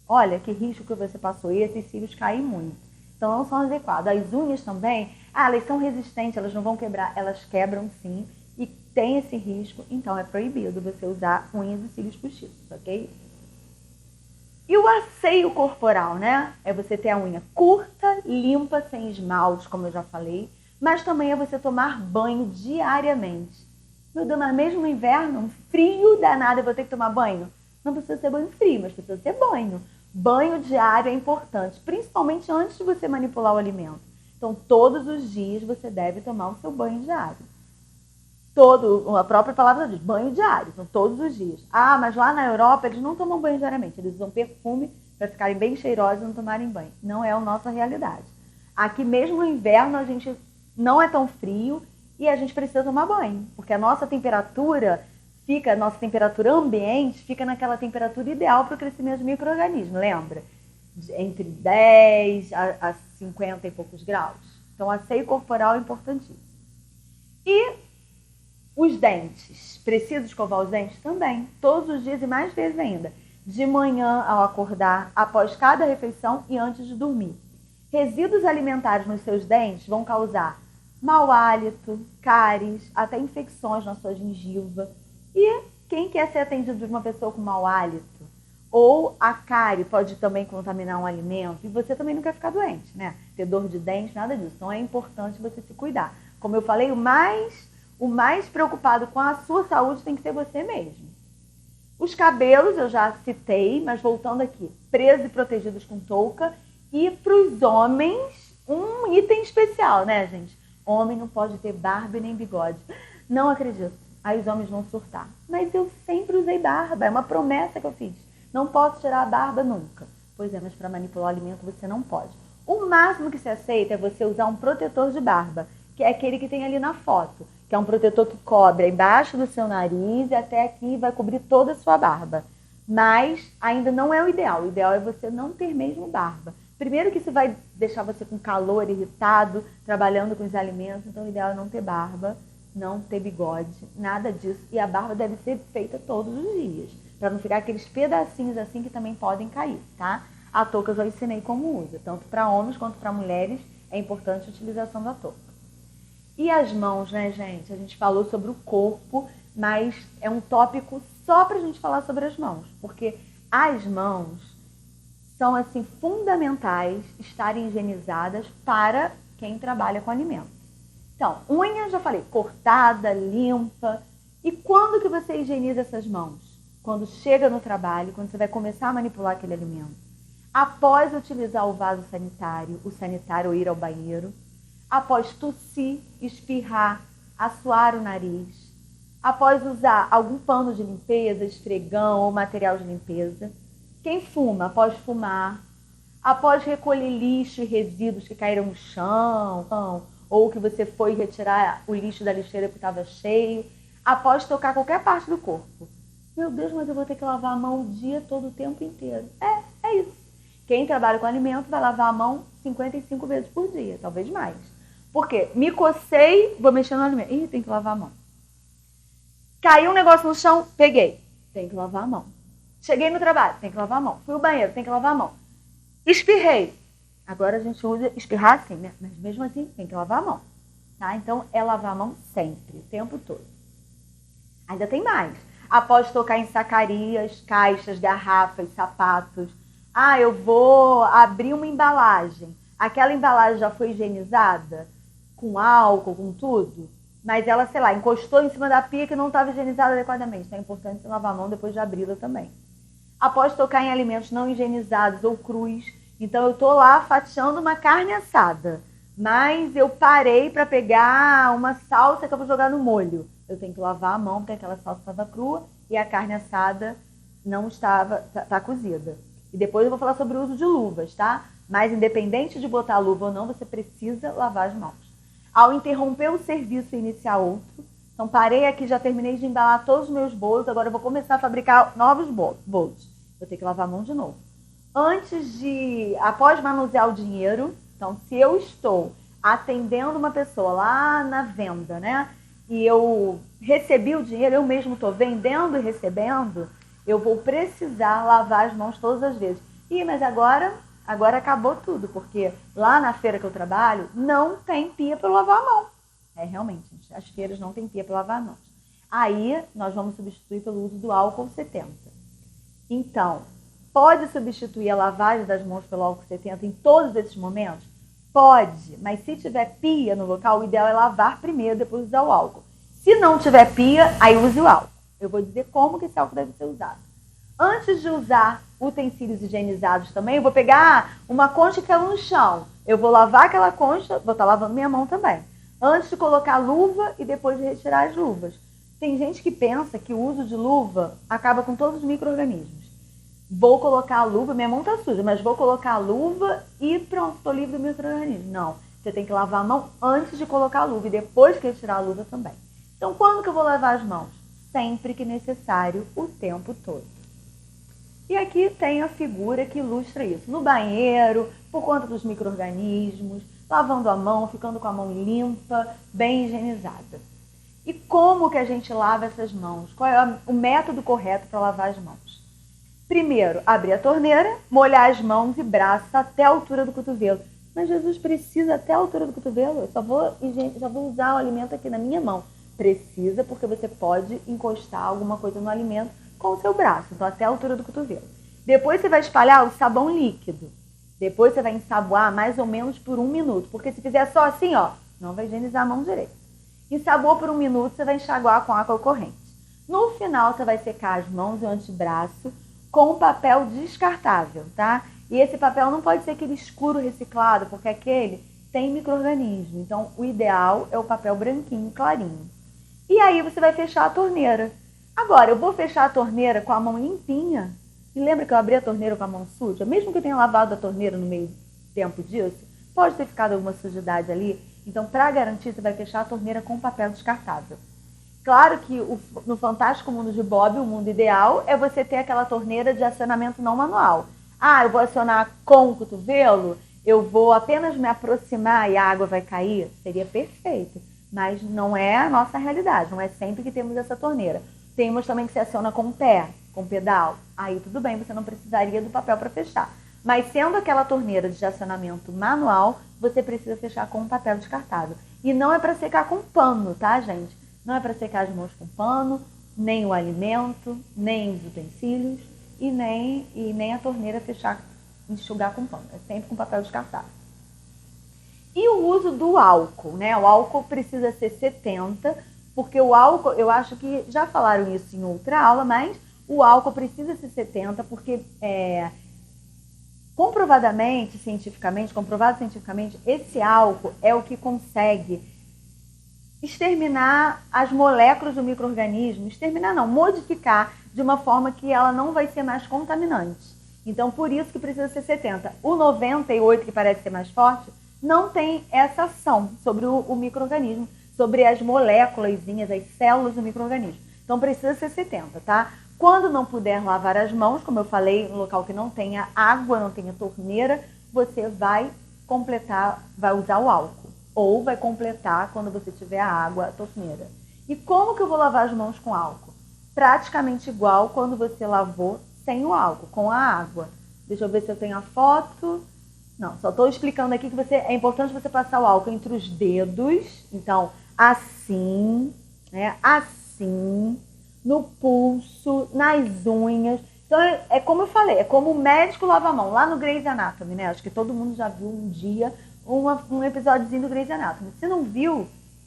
Olha que risco que você passou e esses cílios caem muito. Então não são adequados. As unhas também, elas são resistentes, elas não vão quebrar, elas quebram sim e tem esse risco, então é proibido você usar unhas e cílios postiços, ok? E o asseio corporal, né? É você ter a unha curta, limpa, sem esmalte, como eu já falei, mas também é você tomar banho diariamente. Meu Deus, mas mesmo no inverno, um frio danado, eu vou ter que tomar banho? Não precisa ser banho frio, mas precisa ser banho. Banho diário é importante, principalmente antes de você manipular o alimento. Então, todos os dias você deve tomar o seu banho diário. A própria palavra diz, banho diário, então todos os dias. Mas lá na Europa eles não tomam banho diariamente, eles usam perfume para ficarem bem cheirosos e não tomarem banho. Não é a nossa realidade. Aqui mesmo no inverno a gente não é tão frio e a gente precisa tomar banho, porque a nossa temperatura ambiente fica naquela temperatura ideal para o crescimento de micro-organismos, lembra? Entre 10 a 50 e poucos graus. Então, asseio corporal é importantíssimo. E os dentes. Precisa escovar os dentes? Também. Todos os dias e mais vezes ainda. De manhã ao acordar, após cada refeição e antes de dormir. Resíduos alimentares nos seus dentes vão causar mau hálito, cáries, até infecções na sua gengiva. E quem quer ser atendido por uma pessoa com mau hálito? ou a cárie pode também contaminar um alimento, e você também não quer ficar doente, né? Ter dor de dente, nada disso. Então é importante você se cuidar. Como eu falei, o mais preocupado com a sua saúde tem que ser você mesmo. Os cabelos eu já citei, mas voltando aqui, presos e protegidos com touca. E para os homens, um item especial, né, gente? Homem não pode ter barba e nem bigode. Não acredito. Aí os homens vão surtar. Mas eu sempre usei barba, é uma promessa que eu fiz. Não posso tirar a barba nunca. Pois é, mas para manipular o alimento você não pode. O máximo que se aceita é você usar um protetor de barba, que é aquele que tem ali na foto, que é um protetor que cobre embaixo do seu nariz e até aqui vai cobrir toda a sua barba. Mas ainda não é o ideal. O ideal é você não ter mesmo barba. Primeiro que isso vai deixar você com calor, irritado, trabalhando com os alimentos. Então o ideal é não ter barba, não ter bigode, nada disso. E a barba deve ser feita todos os dias, para não ficar aqueles pedacinhos assim que também podem cair, tá? A touca eu já ensinei como usa. Tanto para homens quanto para mulheres é importante a utilização da touca. E as mãos, né, gente? A gente falou sobre o corpo, mas é um tópico só para a gente falar sobre as mãos. Porque as mãos são, assim, fundamentais estarem higienizadas para quem trabalha com alimentos. Então, unha, já falei, cortada, limpa. E quando que você higieniza essas mãos? Quando chega no trabalho, quando você vai começar a manipular aquele alimento. Após utilizar o vaso sanitário, o sanitário ou ir ao banheiro. Após tossir, espirrar, assoar o nariz. Após usar algum pano de limpeza, esfregão ou material de limpeza. Quem fuma, após fumar. Após recolher lixo e resíduos que caíram no chão, ou que você foi retirar o lixo da lixeira que estava cheio. Após tocar qualquer parte do corpo. Meu Deus, mas eu vou ter que lavar a mão o dia todo, o tempo inteiro. É isso. Quem trabalha com alimento vai lavar a mão 55 vezes por dia, talvez mais. Por quê? Me cocei, vou mexer no alimento. Ih, tem que lavar a mão. Caiu um negócio no chão, peguei. Tem que lavar a mão. Cheguei no trabalho, tem que lavar a mão. Fui ao banheiro, tem que lavar a mão. Espirrei. Agora a gente usa espirrar assim, né? Mas mesmo assim, tem que lavar a mão. Tá? Então, é lavar a mão sempre, o tempo todo. Ainda tem mais. Após tocar em sacarias, caixas, garrafas, sapatos. Ah, eu vou abrir uma embalagem. Aquela embalagem já foi higienizada? Com álcool, com tudo? Mas ela, sei lá, encostou em cima da pia que não estava higienizada adequadamente. Então é importante você lavar a mão depois de abri-la também. Após tocar em alimentos não higienizados ou crus. Então eu estou lá fatiando uma carne assada. Mas eu parei para pegar uma salsa que eu vou jogar no molho. Eu tenho que lavar a mão porque aquela salsa estava crua e a carne assada não estava, está cozida. E depois eu vou falar sobre o uso de luvas, tá? Mas independente de botar luva ou não, você precisa lavar as mãos. Ao interromper o serviço e iniciar outro, então parei aqui, já terminei de embalar todos os meus bolos, agora eu vou começar a fabricar novos bolos. Eu tenho que lavar a mão de novo. Após manusear o dinheiro, então se eu estou atendendo uma pessoa lá na venda, né? E eu recebi o dinheiro, eu mesmo estou vendendo e recebendo, eu vou precisar lavar as mãos todas as vezes. Mas agora acabou tudo, porque lá na feira que eu trabalho, não tem pia para lavar a mão. Realmente, gente, as feiras não tem pia para lavar as mãos. Aí, nós vamos substituir pelo uso do álcool 70. Então, pode substituir a lavagem das mãos pelo álcool 70 em todos esses momentos? Pode, mas se tiver pia no local, o ideal é lavar primeiro, depois usar o álcool. Se não tiver pia, aí use o álcool. Eu vou dizer como que esse álcool deve ser usado. Antes de usar utensílios higienizados também, eu vou pegar uma concha que caiu no chão. Eu vou lavar aquela concha, vou estar lavando minha mão também. Antes de colocar luva e depois de retirar as luvas. Tem gente que pensa que o uso de luva acaba com todos os micro-organismos. Vou colocar a luva, minha mão está suja, mas vou colocar a luva e pronto, estou livre do micro-organismo. Não, você tem que lavar a mão antes de colocar a luva e depois que retirar a luva também. Então, quando que eu vou lavar as mãos? Sempre que necessário, o tempo todo. E aqui tem a figura que ilustra isso. No banheiro, por conta dos micro-organismos, lavando a mão, ficando com a mão limpa, bem higienizada. E como que a gente lava essas mãos? Qual é o método correto para lavar as mãos? Primeiro, abrir a torneira, molhar as mãos e braços até a altura do cotovelo. Mas Jesus precisa até a altura do cotovelo? Eu só vou usar o alimento aqui na minha mão. Precisa, porque você pode encostar alguma coisa no alimento com o seu braço, então até a altura do cotovelo. Depois você vai espalhar o sabão líquido. Depois você vai ensaboar mais ou menos por 1 minuto. Porque se fizer só assim, ó, não vai higienizar a mão direito. Ensaboou por 1 minuto, você vai enxaguar com água corrente. No final, você vai secar as mãos e o antebraço com papel descartável, tá? E esse papel não pode ser aquele escuro reciclado, porque aquele tem micro-organismo. Então, o ideal é o papel branquinho, clarinho. E aí você vai fechar a torneira. Agora, eu vou fechar a torneira com a mão limpinha. E lembra que eu abri a torneira com a mão suja? Mesmo que eu tenha lavado a torneira no meio tempo disso, pode ter ficado alguma sujidade ali. Então, para garantir, você vai fechar a torneira com papel descartável. Claro que no Fantástico Mundo de Bob, o mundo ideal é você ter aquela torneira de acionamento não manual. Ah, eu vou acionar com o cotovelo, eu vou apenas me aproximar e a água vai cair. Seria perfeito, mas não é a nossa realidade, não é sempre que temos essa torneira. Temos também que se aciona com o pé, com o pedal. Aí tudo bem, você não precisaria do papel para fechar. Mas sendo aquela torneira de acionamento manual, você precisa fechar com um papel descartável. E não é para secar com pano, tá, gente? Não é para secar as mãos com pano, nem o alimento, nem os utensílios e nem a torneira fechar, enxugar com pano. É sempre com papel descartável. E o uso do álcool, né? O álcool precisa ser 70, porque o álcool, eu acho que já falaram isso em outra aula, mas o álcool precisa ser 70 porque comprovado cientificamente, esse álcool é o que consegue exterminar as moléculas do micro-organismo, modificar de uma forma que ela não vai ser mais contaminante. Então, por isso que precisa ser 70. O 98, que parece ser mais forte, não tem essa ação sobre o micro-organismo, sobre as moléculas, as células do micro-organismo. Então, precisa ser 70, tá? Quando não puder lavar as mãos, como eu falei, no local que não tenha água, não tenha torneira, você vai usar o álcool. Ou vai completar quando você tiver a água, a torneira. E como que eu vou lavar as mãos com álcool? Praticamente igual quando você lavou sem o álcool, com a água. Deixa eu ver se eu tenho a foto. Não, só estou explicando aqui que é importante você passar o álcool entre os dedos. Então, assim, né? Assim, no pulso, nas unhas. Então, é como eu falei, é como o médico lava a mão. Lá no Grey's Anatomy, né? Acho que todo mundo já viu um dia um episódiozinho do Grey's Anatomy. Se não viu,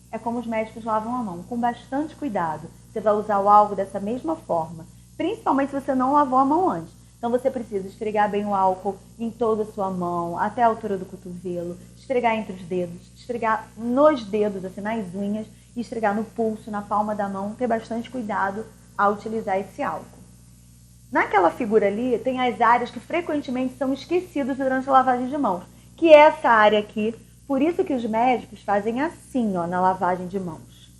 é como os médicos lavam a mão, com bastante cuidado. Você vai usar o álcool dessa mesma forma, principalmente se você não lavou a mão antes. Então você precisa esfregar bem o álcool em toda a sua mão, até a altura do cotovelo, esfregar entre os dedos, esfregar nos dedos, assim, nas unhas, e esfregar no pulso, na palma da mão, ter bastante cuidado ao utilizar esse álcool. Naquela figura ali, tem as áreas que frequentemente são esquecidas durante a lavagem de mãos, que é essa área aqui. Por isso que os médicos fazem assim, ó, na lavagem de mãos.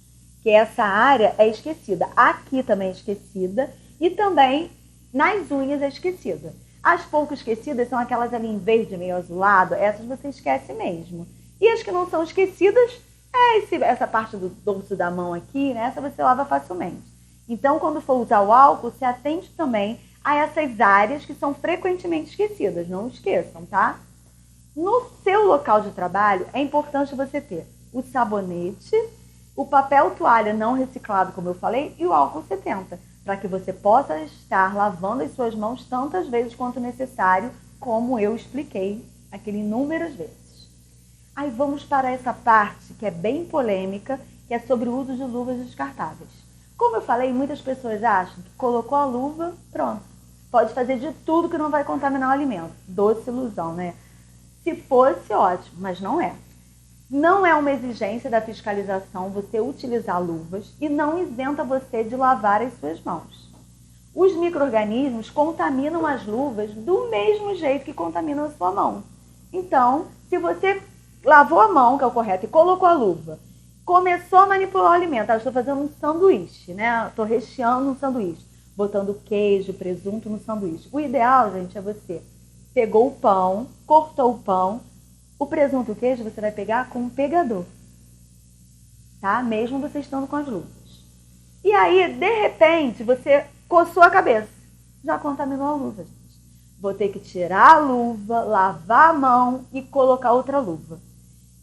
Que essa área é esquecida. Aqui também é esquecida e também nas unhas é esquecida. As pouco esquecidas são aquelas ali em verde, meio azulado. Essas você esquece mesmo. E as que não são esquecidas é essa parte do dorso da mão aqui, né? Essa você lava facilmente. Então, quando for usar o álcool, se atente também a essas áreas que são frequentemente esquecidas. Não esqueçam, tá? No seu local de trabalho, é importante você ter o sabonete, o papel toalha não reciclado, como eu falei, e o álcool 70, para que você possa estar lavando as suas mãos tantas vezes quanto necessário, como eu expliquei aquele inúmeras vezes. Aí vamos para essa parte que é bem polêmica, que é sobre o uso de luvas descartáveis. Como eu falei, muitas pessoas acham que colocou a luva, pronto, pode fazer de tudo que não vai contaminar o alimento. Doce ilusão, né? Se fosse, ótimo, mas não é. Não é uma exigência da fiscalização você utilizar luvas e não isenta você de lavar as suas mãos. Os micro-organismos contaminam as luvas do mesmo jeito que contaminam a sua mão. Então, se você lavou a mão, que é o correto, e colocou a luva, começou a manipular o alimento, estou fazendo um sanduíche, né? Estou recheando um sanduíche, botando queijo, presunto no sanduíche. O ideal, gente, é você pegou o pão, cortou o pão, o presunto e o queijo você vai pegar com um pegador, tá? Mesmo você estando com as luvas. E aí, de repente, você coçou a cabeça. Já contaminou a luva, gente. Vou ter que tirar a luva, lavar a mão e colocar outra luva.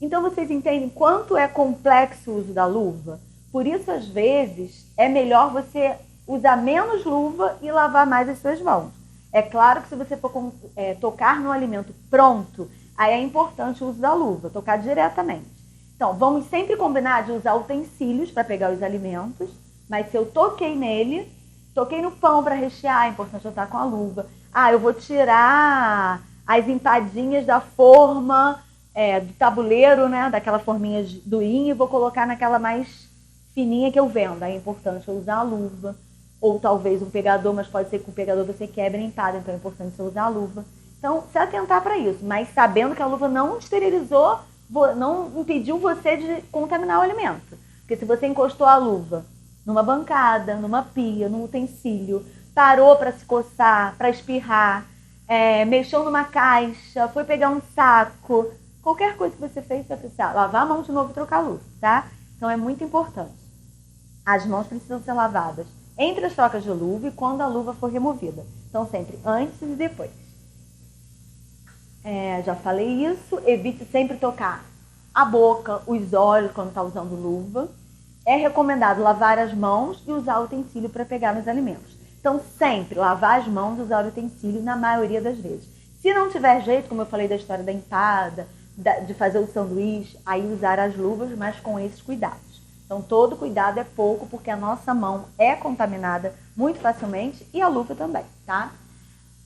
Então, vocês entendem quanto é complexo o uso da luva? Por isso, às vezes, é melhor você usar menos luva e lavar mais as suas mãos. É claro que se você for tocar no alimento pronto, aí é importante o uso da luva, tocar diretamente. Então, vamos sempre combinar de usar utensílios para pegar os alimentos, mas se eu toquei nele, toquei no pão para rechear, é importante eu estar com a luva. Eu vou tirar as empadinhas da forma do tabuleiro, né, daquela forminha do duinho, e vou colocar naquela mais fininha que eu vendo. Aí é importante eu usar a luva. Ou talvez um pegador, mas pode ser que o pegador você quebre a empada, então é importante você usar a luva. Então, se atentar para isso, mas sabendo que a luva não esterilizou, não impediu você de contaminar o alimento. Porque se você encostou a luva numa bancada, numa pia, num utensílio, parou para se coçar, para espirrar, mexeu numa caixa, foi pegar um saco, qualquer coisa que você fez, você vai precisar lavar a mão de novo e trocar a luva, tá? Então é muito importante. As mãos precisam ser lavadas entre as trocas de luva e quando a luva for removida. Então sempre antes e depois. Já falei isso. Evite sempre tocar a boca, os olhos quando está usando luva. É recomendado lavar as mãos e usar o utensílio para pegar nos alimentos. Então sempre lavar as mãos e usar o utensílio na maioria das vezes. Se não tiver jeito, como eu falei da história da empada, de fazer o sanduíche, aí usar as luvas, mas com esses cuidados. Então, todo cuidado é pouco, porque a nossa mão é contaminada muito facilmente e a luva também, tá?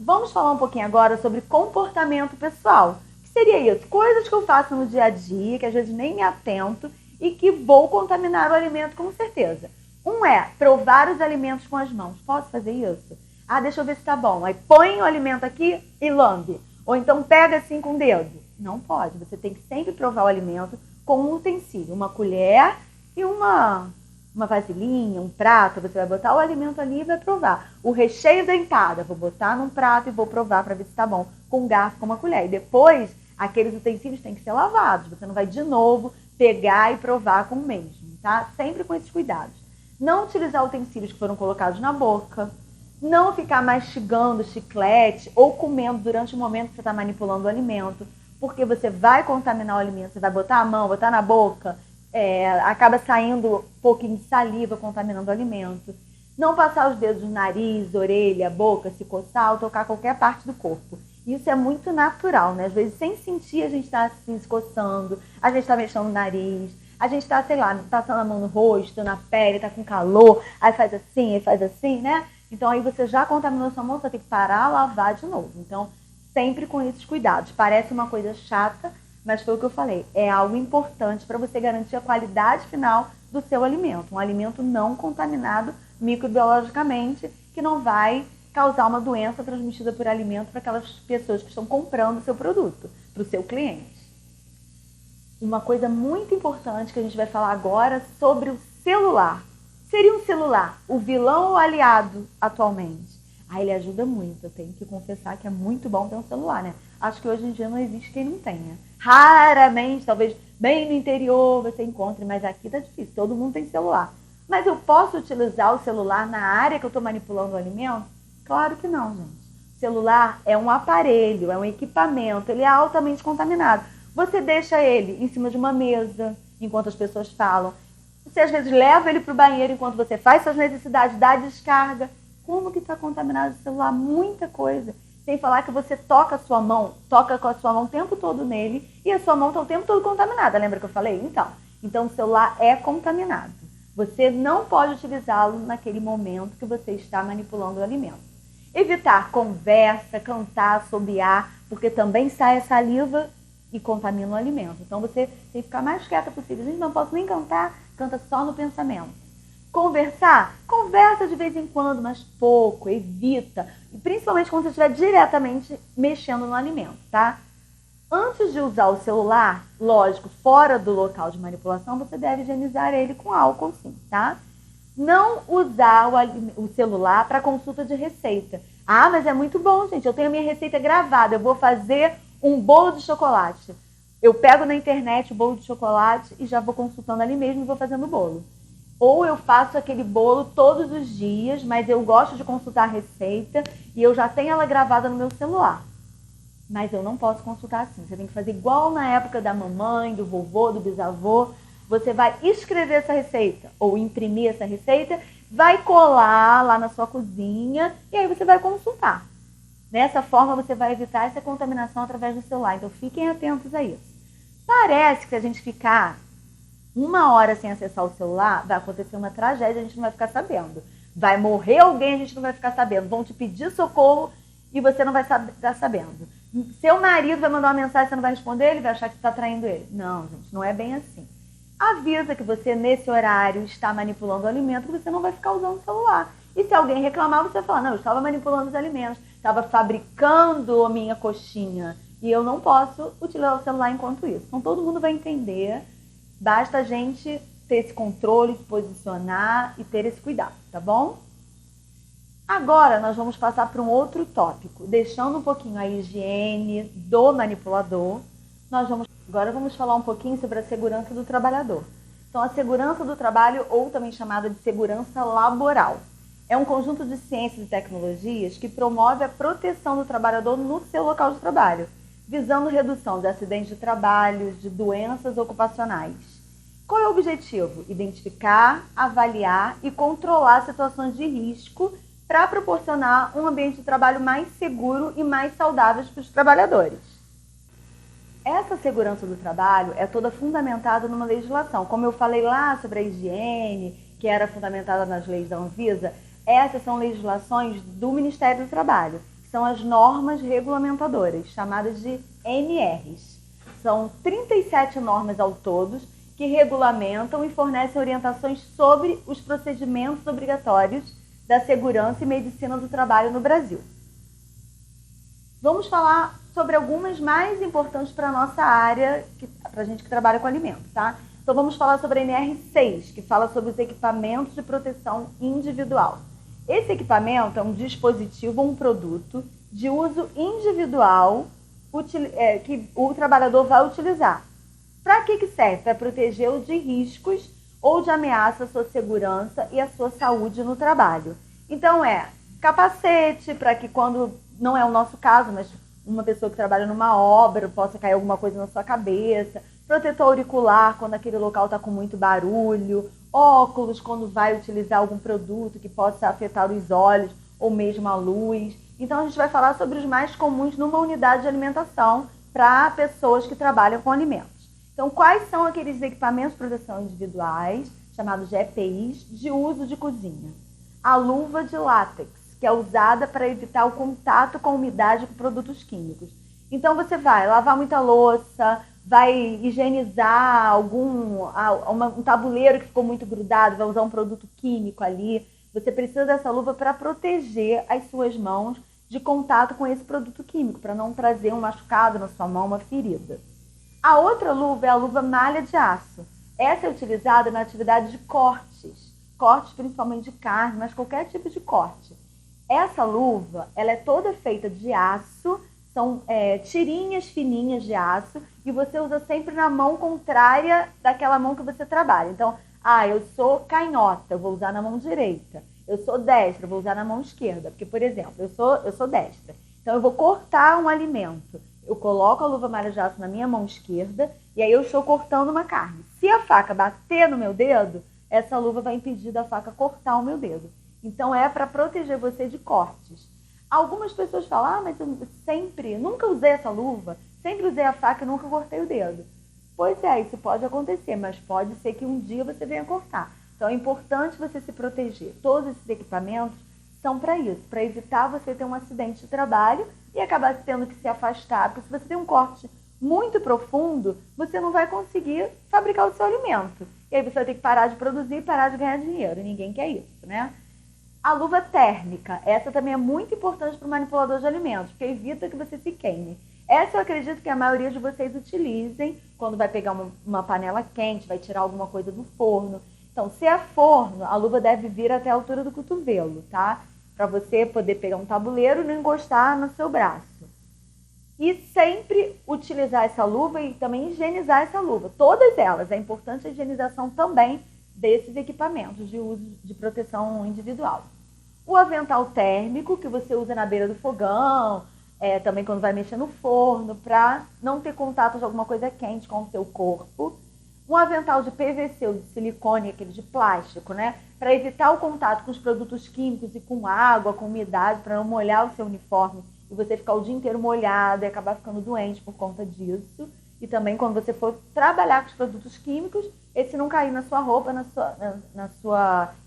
Vamos falar um pouquinho agora sobre comportamento pessoal. O que seria isso? Coisas que eu faço no dia a dia, que às vezes nem me atento e que vou contaminar o alimento com certeza. Um é provar os alimentos com as mãos. Posso fazer isso? Deixa eu ver se tá bom. Aí põe o alimento aqui e lambe. Ou então pega assim com o dedo. Não pode. Você tem que sempre provar o alimento com um utensílio, uma colher e uma vasilhinha, um prato. Você vai botar o alimento ali e vai provar. O recheio da empada, vou botar num prato e vou provar para ver se tá bom. Com um garfo, com uma colher. E depois, aqueles utensílios têm que ser lavados. Você não vai de novo pegar e provar com o mesmo, tá? Sempre com esses cuidados. Não utilizar utensílios que foram colocados na boca. Não ficar mastigando chiclete ou comendo durante o momento que você está manipulando o alimento. Porque você vai contaminar o alimento. Você vai botar a mão, botar na boca. Acaba saindo um pouquinho de saliva, contaminando o alimento. Não passar os dedos no nariz, orelha, boca, se coçar ou tocar qualquer parte do corpo. Isso é muito natural, né? Às vezes, sem sentir, a gente está assim, se coçando, a gente está mexendo no nariz, a gente está, sei lá, passando a mão no rosto, na pele, está com calor, aí faz assim, né? Então, aí você já contaminou sua mão, você tem que parar, lavar de novo. Então, sempre com esses cuidados. Parece uma coisa chata, mas foi o que eu falei, é algo importante para você garantir a qualidade final do seu alimento. Um alimento não contaminado microbiologicamente, que não vai causar uma doença transmitida por alimento para aquelas pessoas que estão comprando o seu produto, para o seu cliente. Uma coisa muito importante que a gente vai falar agora sobre o celular. Seria um celular o vilão ou o aliado atualmente? Ele ajuda muito, eu tenho que confessar que é muito bom ter um celular, né? Acho que hoje em dia não existe quem não tenha. Raramente, talvez bem no interior você encontre, mas aqui tá difícil, todo mundo tem celular. Mas eu posso utilizar o celular na área que eu estou manipulando o alimento? Claro que não, gente. O celular é um aparelho, é um equipamento, ele é altamente contaminado. Você deixa ele em cima de uma mesa, enquanto as pessoas falam. Você às vezes leva ele para o banheiro enquanto você faz suas necessidades, dá descarga. Como que está contaminado o celular? Muita coisa. Sem falar que você toca com a sua mão o tempo todo nele e a sua mão está o tempo todo contaminada. Lembra que eu falei? Então o celular é contaminado. Você não pode utilizá-lo naquele momento que você está manipulando o alimento. Evitar conversa, cantar, assobiar, porque também sai a saliva e contamina o alimento. Então você tem que ficar mais quieta possível. Gente, não posso nem cantar, canta só no pensamento. Conversar? Conversa de vez em quando, mas pouco, evita. E principalmente quando você estiver diretamente mexendo no alimento, tá? Antes de usar o celular, lógico, fora do local de manipulação, você deve higienizar ele com álcool sim, tá? Não usar o celular para consulta de receita. Mas é muito bom, gente. Eu tenho a minha receita gravada. Eu vou fazer um bolo de chocolate. Eu pego na internet o bolo de chocolate e já vou consultando ali mesmo e vou fazendo o bolo. Ou eu faço aquele bolo todos os dias, mas eu gosto de consultar a receita e eu já tenho ela gravada no meu celular. Mas eu não posso consultar assim. Você tem que fazer igual na época da mamãe, do vovô, do bisavô. Você vai escrever essa receita ou imprimir essa receita, vai colar lá na sua cozinha e aí você vai consultar. Dessa forma, você vai evitar essa contaminação através do celular. Então, fiquem atentos a isso. Parece que se a gente ficar 1 hora sem acessar o celular, vai acontecer uma tragédia, a gente não vai ficar sabendo. Vai morrer alguém, a gente não vai ficar sabendo. Vão te pedir socorro e você não vai estar sabendo. Seu marido vai mandar uma mensagem, você não vai responder, ele vai achar que você está traindo ele. Não, gente, não é bem assim. Avisa que você, nesse horário, está manipulando o alimento, que você não vai ficar usando o celular. E se alguém reclamar, você vai falar, não, eu estava manipulando os alimentos, estava fabricando a minha coxinha e eu não posso utilizar o celular enquanto isso. Então, todo mundo vai entender, basta a gente ter esse controle, se posicionar e ter esse cuidado, tá bom? Agora, nós vamos passar para um outro tópico, deixando um pouquinho a higiene do manipulador. Agora vamos falar um pouquinho sobre a segurança do trabalhador. Então, a segurança do trabalho, ou também chamada de segurança laboral, é um conjunto de ciências e tecnologias que promove a proteção do trabalhador no seu local de trabalho, visando redução de acidentes de trabalho, de doenças ocupacionais. Qual é o objetivo? Identificar, avaliar e controlar situações de risco para proporcionar um ambiente de trabalho mais seguro e mais saudável para os trabalhadores. Essa segurança do trabalho é toda fundamentada numa legislação. Como eu falei lá sobre a higiene, que era fundamentada nas leis da Anvisa, essas são legislações do Ministério do Trabalho, que são as normas regulamentadoras, chamadas de NRs. São 37 normas ao todo que regulamentam e fornecem orientações sobre os procedimentos obrigatórios da segurança e medicina do trabalho no Brasil. Vamos falar sobre algumas mais importantes para a nossa área, para a gente que trabalha com alimento, tá? Então vamos falar sobre a NR6, que fala sobre os equipamentos de proteção individual. Esse equipamento é um dispositivo, um produto de uso individual que o trabalhador vai utilizar. Para que serve? Para protegê-lo de riscos ou de ameaça à sua segurança e à sua saúde no trabalho. Então capacete, para que quando, não é o nosso caso, mas uma pessoa que trabalha numa obra, possa cair alguma coisa na sua cabeça, protetor auricular quando aquele local está com muito barulho, óculos quando vai utilizar algum produto que possa afetar os olhos ou mesmo a luz. Então a gente vai falar sobre os mais comuns numa unidade de alimentação para pessoas que trabalham com alimentos. Então, quais são aqueles equipamentos de proteção individuais, chamados de EPIs, de uso de cozinha? A luva de látex, que é usada para evitar o contato com umidade com produtos químicos. Então, você vai lavar muita louça, vai higienizar um tabuleiro que ficou muito grudado, vai usar um produto químico ali. Você precisa dessa luva para proteger as suas mãos de contato com esse produto químico, para não trazer um machucado na sua mão, uma ferida. A outra luva é a luva malha de aço. Essa é utilizada na atividade de cortes principalmente de carne, mas qualquer tipo de corte. Essa luva, ela é toda feita de aço, são tirinhas fininhas de aço, e você usa sempre na mão contrária daquela mão que você trabalha. Então, eu sou canhota, eu vou usar na mão direita. Eu sou destra, eu vou usar na mão esquerda. Porque, por exemplo, eu sou destra. Então, eu vou cortar um alimento. Eu coloco a luva malha de aço na minha mão esquerda e aí eu estou cortando uma carne. Se a faca bater no meu dedo, essa luva vai impedir da faca cortar o meu dedo. Então, é para proteger você de cortes. Algumas pessoas falam, mas eu nunca usei essa luva, sempre usei a faca e nunca cortei o dedo. Pois é, isso pode acontecer, mas pode ser que um dia você venha cortar. Então, é importante você se proteger. Todos esses equipamentos são para isso, para evitar você ter um acidente de trabalho e acabar tendo que se afastar. Porque se você tem um corte muito profundo, você não vai conseguir fabricar o seu alimento. E aí você vai ter que parar de produzir e parar de ganhar dinheiro. Ninguém quer isso, né? A luva térmica, essa também é muito importante para o manipulador de alimentos, porque evita que você se queime. Essa eu acredito que a maioria de vocês utilizem quando vai pegar uma panela quente, vai tirar alguma coisa do forno. Então, se é forno, a luva deve vir até a altura do cotovelo, tá? Para você poder pegar um tabuleiro e não encostar no seu braço. E sempre utilizar essa luva e também higienizar essa luva. Todas elas, é importante a higienização também desses equipamentos de uso de proteção individual. O avental térmico, que você usa na beira do fogão, também quando vai mexer no forno, para não ter contato de alguma coisa quente com o seu corpo. Um avental de PVC ou de silicone, aquele de plástico, né? Para evitar o contato com os produtos químicos e com água, com umidade, para não molhar o seu uniforme e você ficar o dia inteiro molhado e acabar ficando doente por conta disso. E também quando você for trabalhar com os produtos químicos, esse não cair na sua roupa,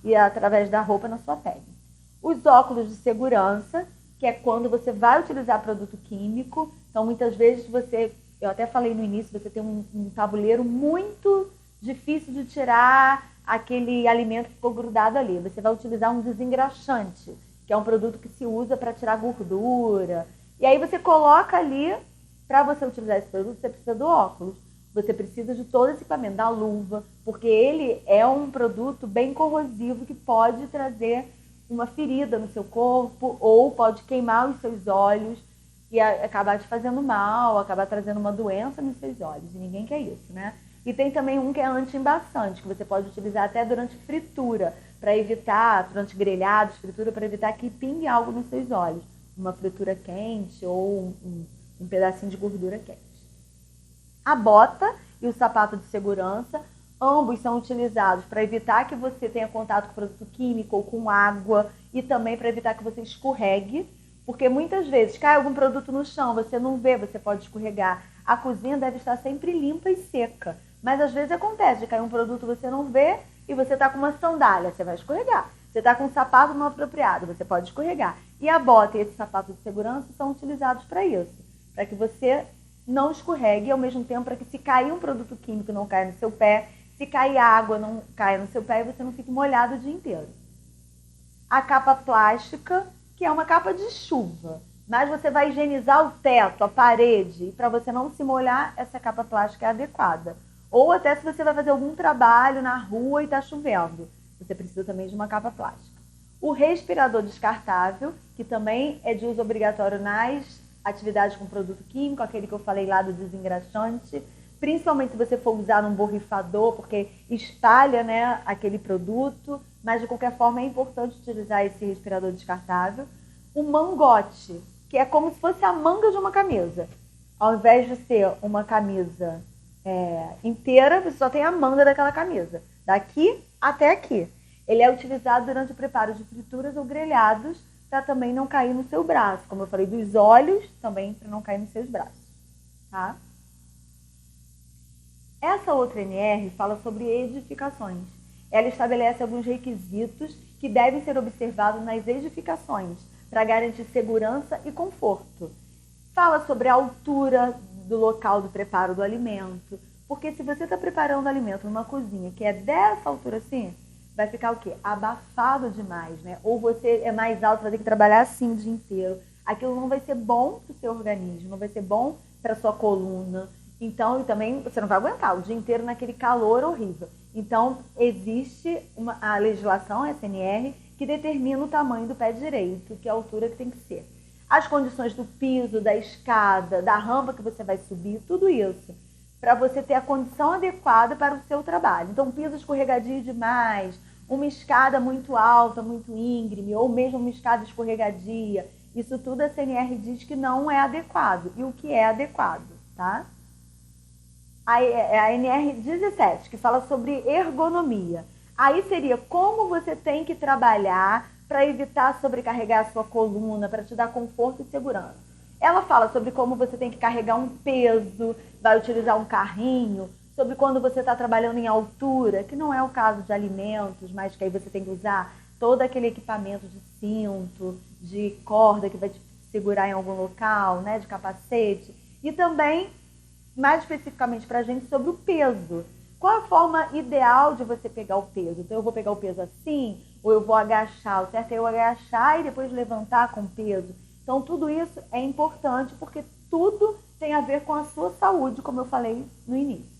e através da roupa na sua pele. Os óculos de segurança, que é quando você vai utilizar produto químico. Então, muitas vezes eu até falei no início, você tem um tabuleiro muito difícil de tirar aquele alimento que ficou grudado ali. Você vai utilizar um desengraxante, que é um produto que se usa para tirar gordura. E aí você coloca ali, para você utilizar esse produto, você precisa do óculos. Você precisa de todo esse equipamento, da luva, porque ele é um produto bem corrosivo que pode trazer uma ferida no seu corpo ou pode queimar os seus olhos e acabar te fazendo mal, acabar trazendo uma doença nos seus olhos. E ninguém quer isso, né? E tem também um que é anti-embaçante, que você pode utilizar até durante fritura, para evitar, durante grelhados, fritura, para evitar que pingue algo nos seus olhos. Uma fritura quente ou um pedacinho de gordura quente. A bota e o sapato de segurança, ambos são utilizados para evitar que você tenha contato com produto químico ou com água e também para evitar que você escorregue, porque muitas vezes cai algum produto no chão, você não vê, você pode escorregar. A cozinha deve estar sempre limpa e seca, mas às vezes acontece de cair um produto você não vê e você está com uma sandália, você vai escorregar. Você está com um sapato não apropriado, você pode escorregar. E a bota e esse sapato de segurança são utilizados para isso, para que você não escorregue e ao mesmo tempo para que se cair um produto químico não caia no seu pé, se cair água não caia no seu pé e você não fique molhado o dia inteiro. A capa plástica, que é uma capa de chuva, mas você vai higienizar o teto, a parede, e para você não se molhar, essa capa plástica é adequada. Ou até se você vai fazer algum trabalho na rua e está chovendo, você precisa também de uma capa plástica. O respirador descartável, que também é de uso obrigatório nas atividades com produto químico, aquele que eu falei lá do desengraxante, principalmente se você for usar num borrifador, porque espalha, né, aquele produto, mas de qualquer forma é importante utilizar esse respirador descartável. O mangote, que é como se fosse a manga de uma camisa. Ao invés de ser uma camisa inteira, você só tem a manga daquela camisa, daqui até aqui. Ele é utilizado durante o preparo de frituras ou grelhados, para também não cair no seu braço. Como eu falei, dos olhos, também para não cair nos seus braços. Tá? Essa outra NR fala sobre edificações. Ela estabelece alguns requisitos que devem ser observados nas edificações, para garantir segurança e conforto. Fala sobre a altura do local do preparo do alimento, porque se você está preparando alimento numa cozinha que é dessa altura assim, vai ficar o quê? Abafado demais, né? Ou você é mais alto, vai ter que trabalhar assim o dia inteiro. Aquilo não vai ser bom para o seu organismo, não vai ser bom para a sua coluna. Então, e também você não vai aguentar o dia inteiro naquele calor horrível. Então, existe a legislação, a SNR, que determina o tamanho do pé direito, que é a altura que tem que ser. As condições do piso, da escada, da rampa que você vai subir, tudo isso, para você ter a condição adequada para o seu trabalho. Então, piso escorregadio demais, uma escada muito alta, muito íngreme, ou mesmo uma escada escorregadia. Isso tudo a CNR diz que não é adequado. E o que é adequado, tá? A NR17, que fala sobre ergonomia. Aí seria como você tem que trabalhar para evitar sobrecarregar a sua coluna, para te dar conforto e segurança. Ela fala sobre como você tem que carregar um peso, vai utilizar um carrinho, sobre quando você está trabalhando em altura, que não é o caso de alimentos, mas que aí você tem que usar todo aquele equipamento de cinto, de corda que vai te segurar em algum local, né, de capacete. E também, mais especificamente para a gente, sobre o peso. Qual a forma ideal de você pegar o peso? Então, eu vou pegar o peso assim, ou eu vou agachar? O certo é eu agachar e depois levantar com o peso. Então, tudo isso é importante porque tudo tem a ver com a sua saúde, como eu falei no início.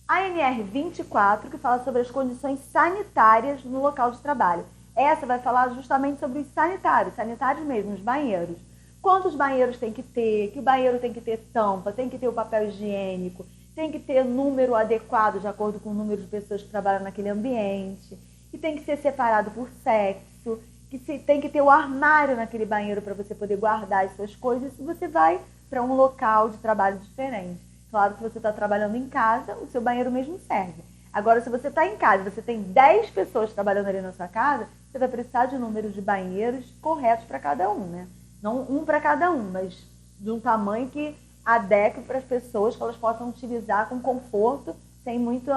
A NR24, que fala sobre as condições sanitárias no local de trabalho. Essa vai falar justamente sobre os sanitários mesmo, os banheiros. Quantos banheiros tem que ter, que o banheiro tem que ter tampa, tem que ter o papel higiênico, tem que ter número adequado de acordo com o número de pessoas que trabalham naquele ambiente, que tem que ser separado por sexo, que tem que ter o armário naquele banheiro para você poder guardar as suas coisas se você vai para um local de trabalho diferente. Claro que você está trabalhando em casa, o seu banheiro mesmo serve. Agora, se você está em casa, você tem 10 pessoas trabalhando ali na sua casa, você vai precisar de número de banheiros corretos para cada um, né? Não um para cada um, mas de um tamanho que adeque para as pessoas, que elas possam utilizar com conforto, sem muito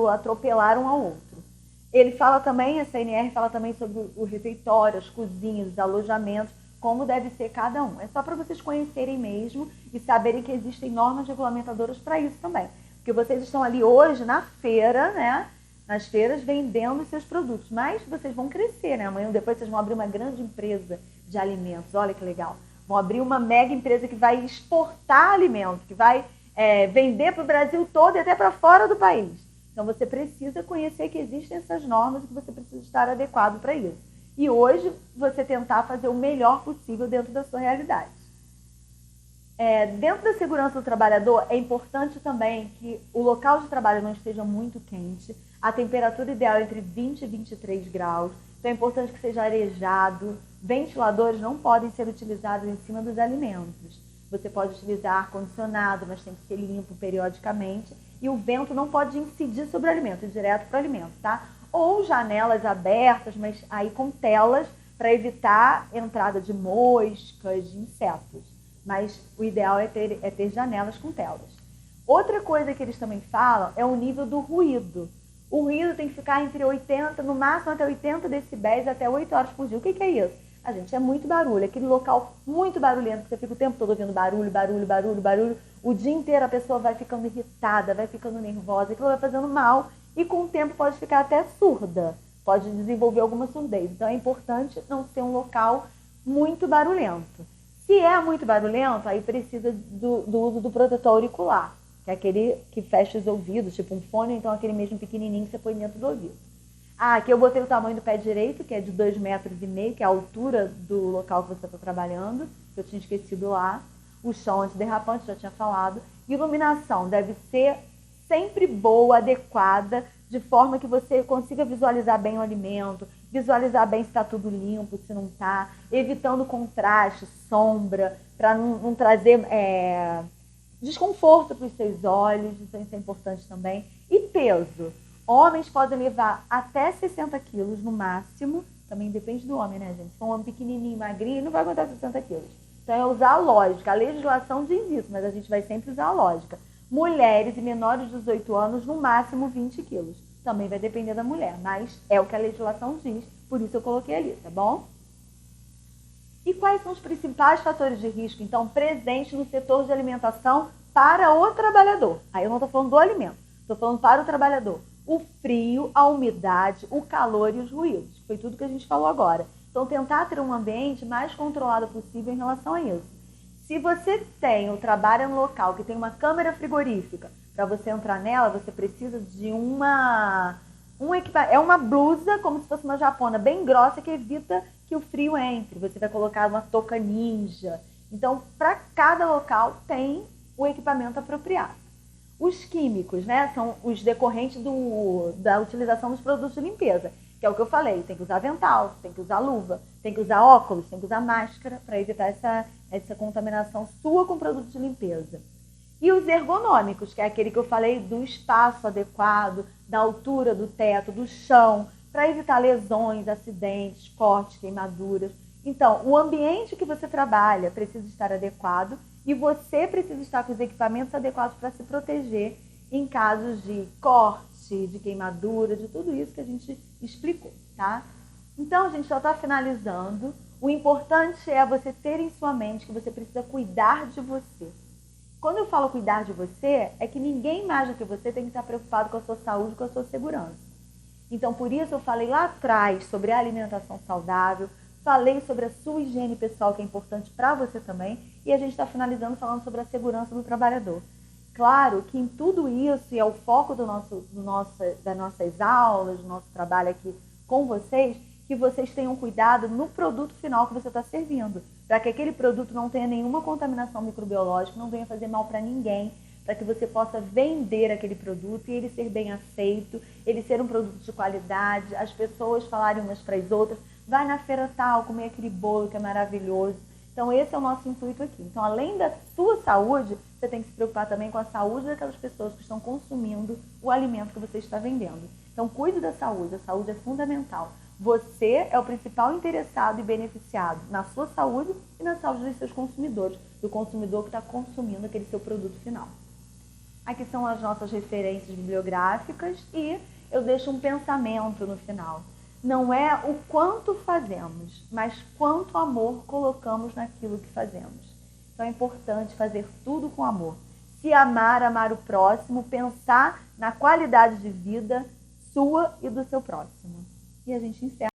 atropelar um ao outro. Ele fala também, a CNR fala também sobre o refeitório, as cozinhas, os alojamentos, como deve ser cada um. É só para vocês conhecerem mesmo e saberem que existem normas regulamentadoras para isso também. Porque vocês estão ali hoje na feira, né? Nas feiras vendendo os seus produtos, mas vocês vão crescer, né? Amanhã ou depois vocês vão abrir uma grande empresa de alimentos, olha que legal. Vão abrir uma mega empresa que vai exportar alimentos, que vai vender para o Brasil todo e até para fora do país. Então você precisa conhecer que existem essas normas e que você precisa estar adequado para isso. E hoje você tentar fazer o melhor possível dentro da sua realidade. Dentro da segurança do trabalhador, é importante também que o local de trabalho não esteja muito quente, a temperatura ideal é entre 20 e 23 graus, então é importante que seja arejado, ventiladores não podem ser utilizados em cima dos alimentos. Você pode utilizar ar-condicionado, mas tem que ser limpo periodicamente, e o vento não pode incidir sobre o alimento, direto para o alimento, tá? Ou janelas abertas, mas aí com telas, para evitar a entrada de moscas, de insetos. Mas o ideal é ter janelas com telas. Outra coisa que eles também falam é o nível do ruído. O ruído tem que ficar entre 80, no máximo até 80 decibéis, até 8 horas por dia. O que é isso? Gente, é muito barulho. Aquele local muito barulhento, que você fica o tempo todo ouvindo barulho, barulho, barulho, barulho. O dia inteiro a pessoa vai ficando irritada, vai ficando nervosa, aquilo vai fazendo mal e com o tempo pode ficar até surda. Pode desenvolver alguma surdez. Então é importante não ser um local muito barulhento. Se é muito barulhento, aí precisa do uso do protetor auricular, que é aquele que fecha os ouvidos, tipo um fone, então aquele mesmo pequenininho que você põe dentro do ouvido. Aqui eu botei o tamanho do pé direito, que é de 2,5 metros, que é a altura do local que você está trabalhando, que eu tinha esquecido lá. O chão antiderrapante, já tinha falado. Iluminação deve ser sempre boa, adequada, de forma que você consiga visualizar bem o alimento, visualizar bem se está tudo limpo, se não está, evitando contraste, sombra, para não trazer desconforto para os seus olhos, então isso é importante também. E peso. Homens podem levar até 60 quilos no máximo, também depende do homem, né, gente? Se for um homem pequenininho, magrinho, não vai aguentar 60 quilos. Então é usar a lógica. A legislação diz isso, mas a gente vai sempre usar a lógica. Mulheres e menores de 18 anos, no máximo 20 quilos. Também vai depender da mulher, mas é o que a legislação diz, por isso eu coloquei ali, tá bom? E quais são os principais fatores de risco, então, presentes no setor de alimentação para o trabalhador? Aí eu não estou falando do alimento, estou falando para o trabalhador. O frio, a umidade, o calor e os ruídos. Foi tudo que a gente falou agora. Então, tentar ter um ambiente mais controlado possível em relação a isso. Se você tem ou trabalha em um local que tem uma câmara frigorífica, para você entrar nela, você precisa de uma blusa, como se fosse uma japona, bem grossa, que evita que o frio entre. Você vai colocar uma touca ninja. Então, para cada local tem o equipamento apropriado. Os químicos, né, são os decorrentes da utilização dos produtos de limpeza, que é o que eu falei, tem que usar avental, tem que usar luva, tem que usar óculos, tem que usar máscara para evitar essa contaminação sua com produtos de limpeza. E os ergonômicos, que é aquele que eu falei do espaço adequado, da altura do teto, do chão, para evitar lesões, acidentes, cortes, queimaduras. Então, o ambiente que você trabalha precisa estar adequado e você precisa estar com os equipamentos adequados para se proteger em casos de corte, de queimadura, de tudo isso que a gente explicou, tá? Então, a gente já está finalizando. O importante é você ter em sua mente que você precisa cuidar de você. Quando eu falo cuidar de você, é que ninguém mais do que você tem que estar preocupado com a sua saúde, com a sua segurança. Então, por isso eu falei lá atrás sobre a alimentação saudável, falei sobre a sua higiene pessoal, que é importante para você também, e a gente está finalizando falando sobre a segurança do trabalhador. Claro que em tudo isso, e é o foco das nossas aulas, do nosso trabalho aqui com vocês, que vocês tenham cuidado no produto final que você está servindo, para que aquele produto não tenha nenhuma contaminação microbiológica, não venha fazer mal para ninguém, para que você possa vender aquele produto e ele ser bem aceito, ele ser um produto de qualidade, as pessoas falarem umas para as outras, vai na feira tal, comer aquele bolo que é maravilhoso. Então esse é o nosso intuito aqui. Então, além da sua saúde, você tem que se preocupar também com a saúde daquelas pessoas que estão consumindo o alimento que você está vendendo. Então cuide da saúde, a saúde é fundamental. Você é o principal interessado e beneficiado na sua saúde e na saúde dos seus consumidores, do consumidor que está consumindo aquele seu produto final. Aqui são as nossas referências bibliográficas e eu deixo um pensamento no final. Não é o quanto fazemos, mas quanto amor colocamos naquilo que fazemos. Então é importante fazer tudo com amor. Se amar, amar o próximo, pensar na qualidade de vida sua e do seu próximo. E a gente encerra.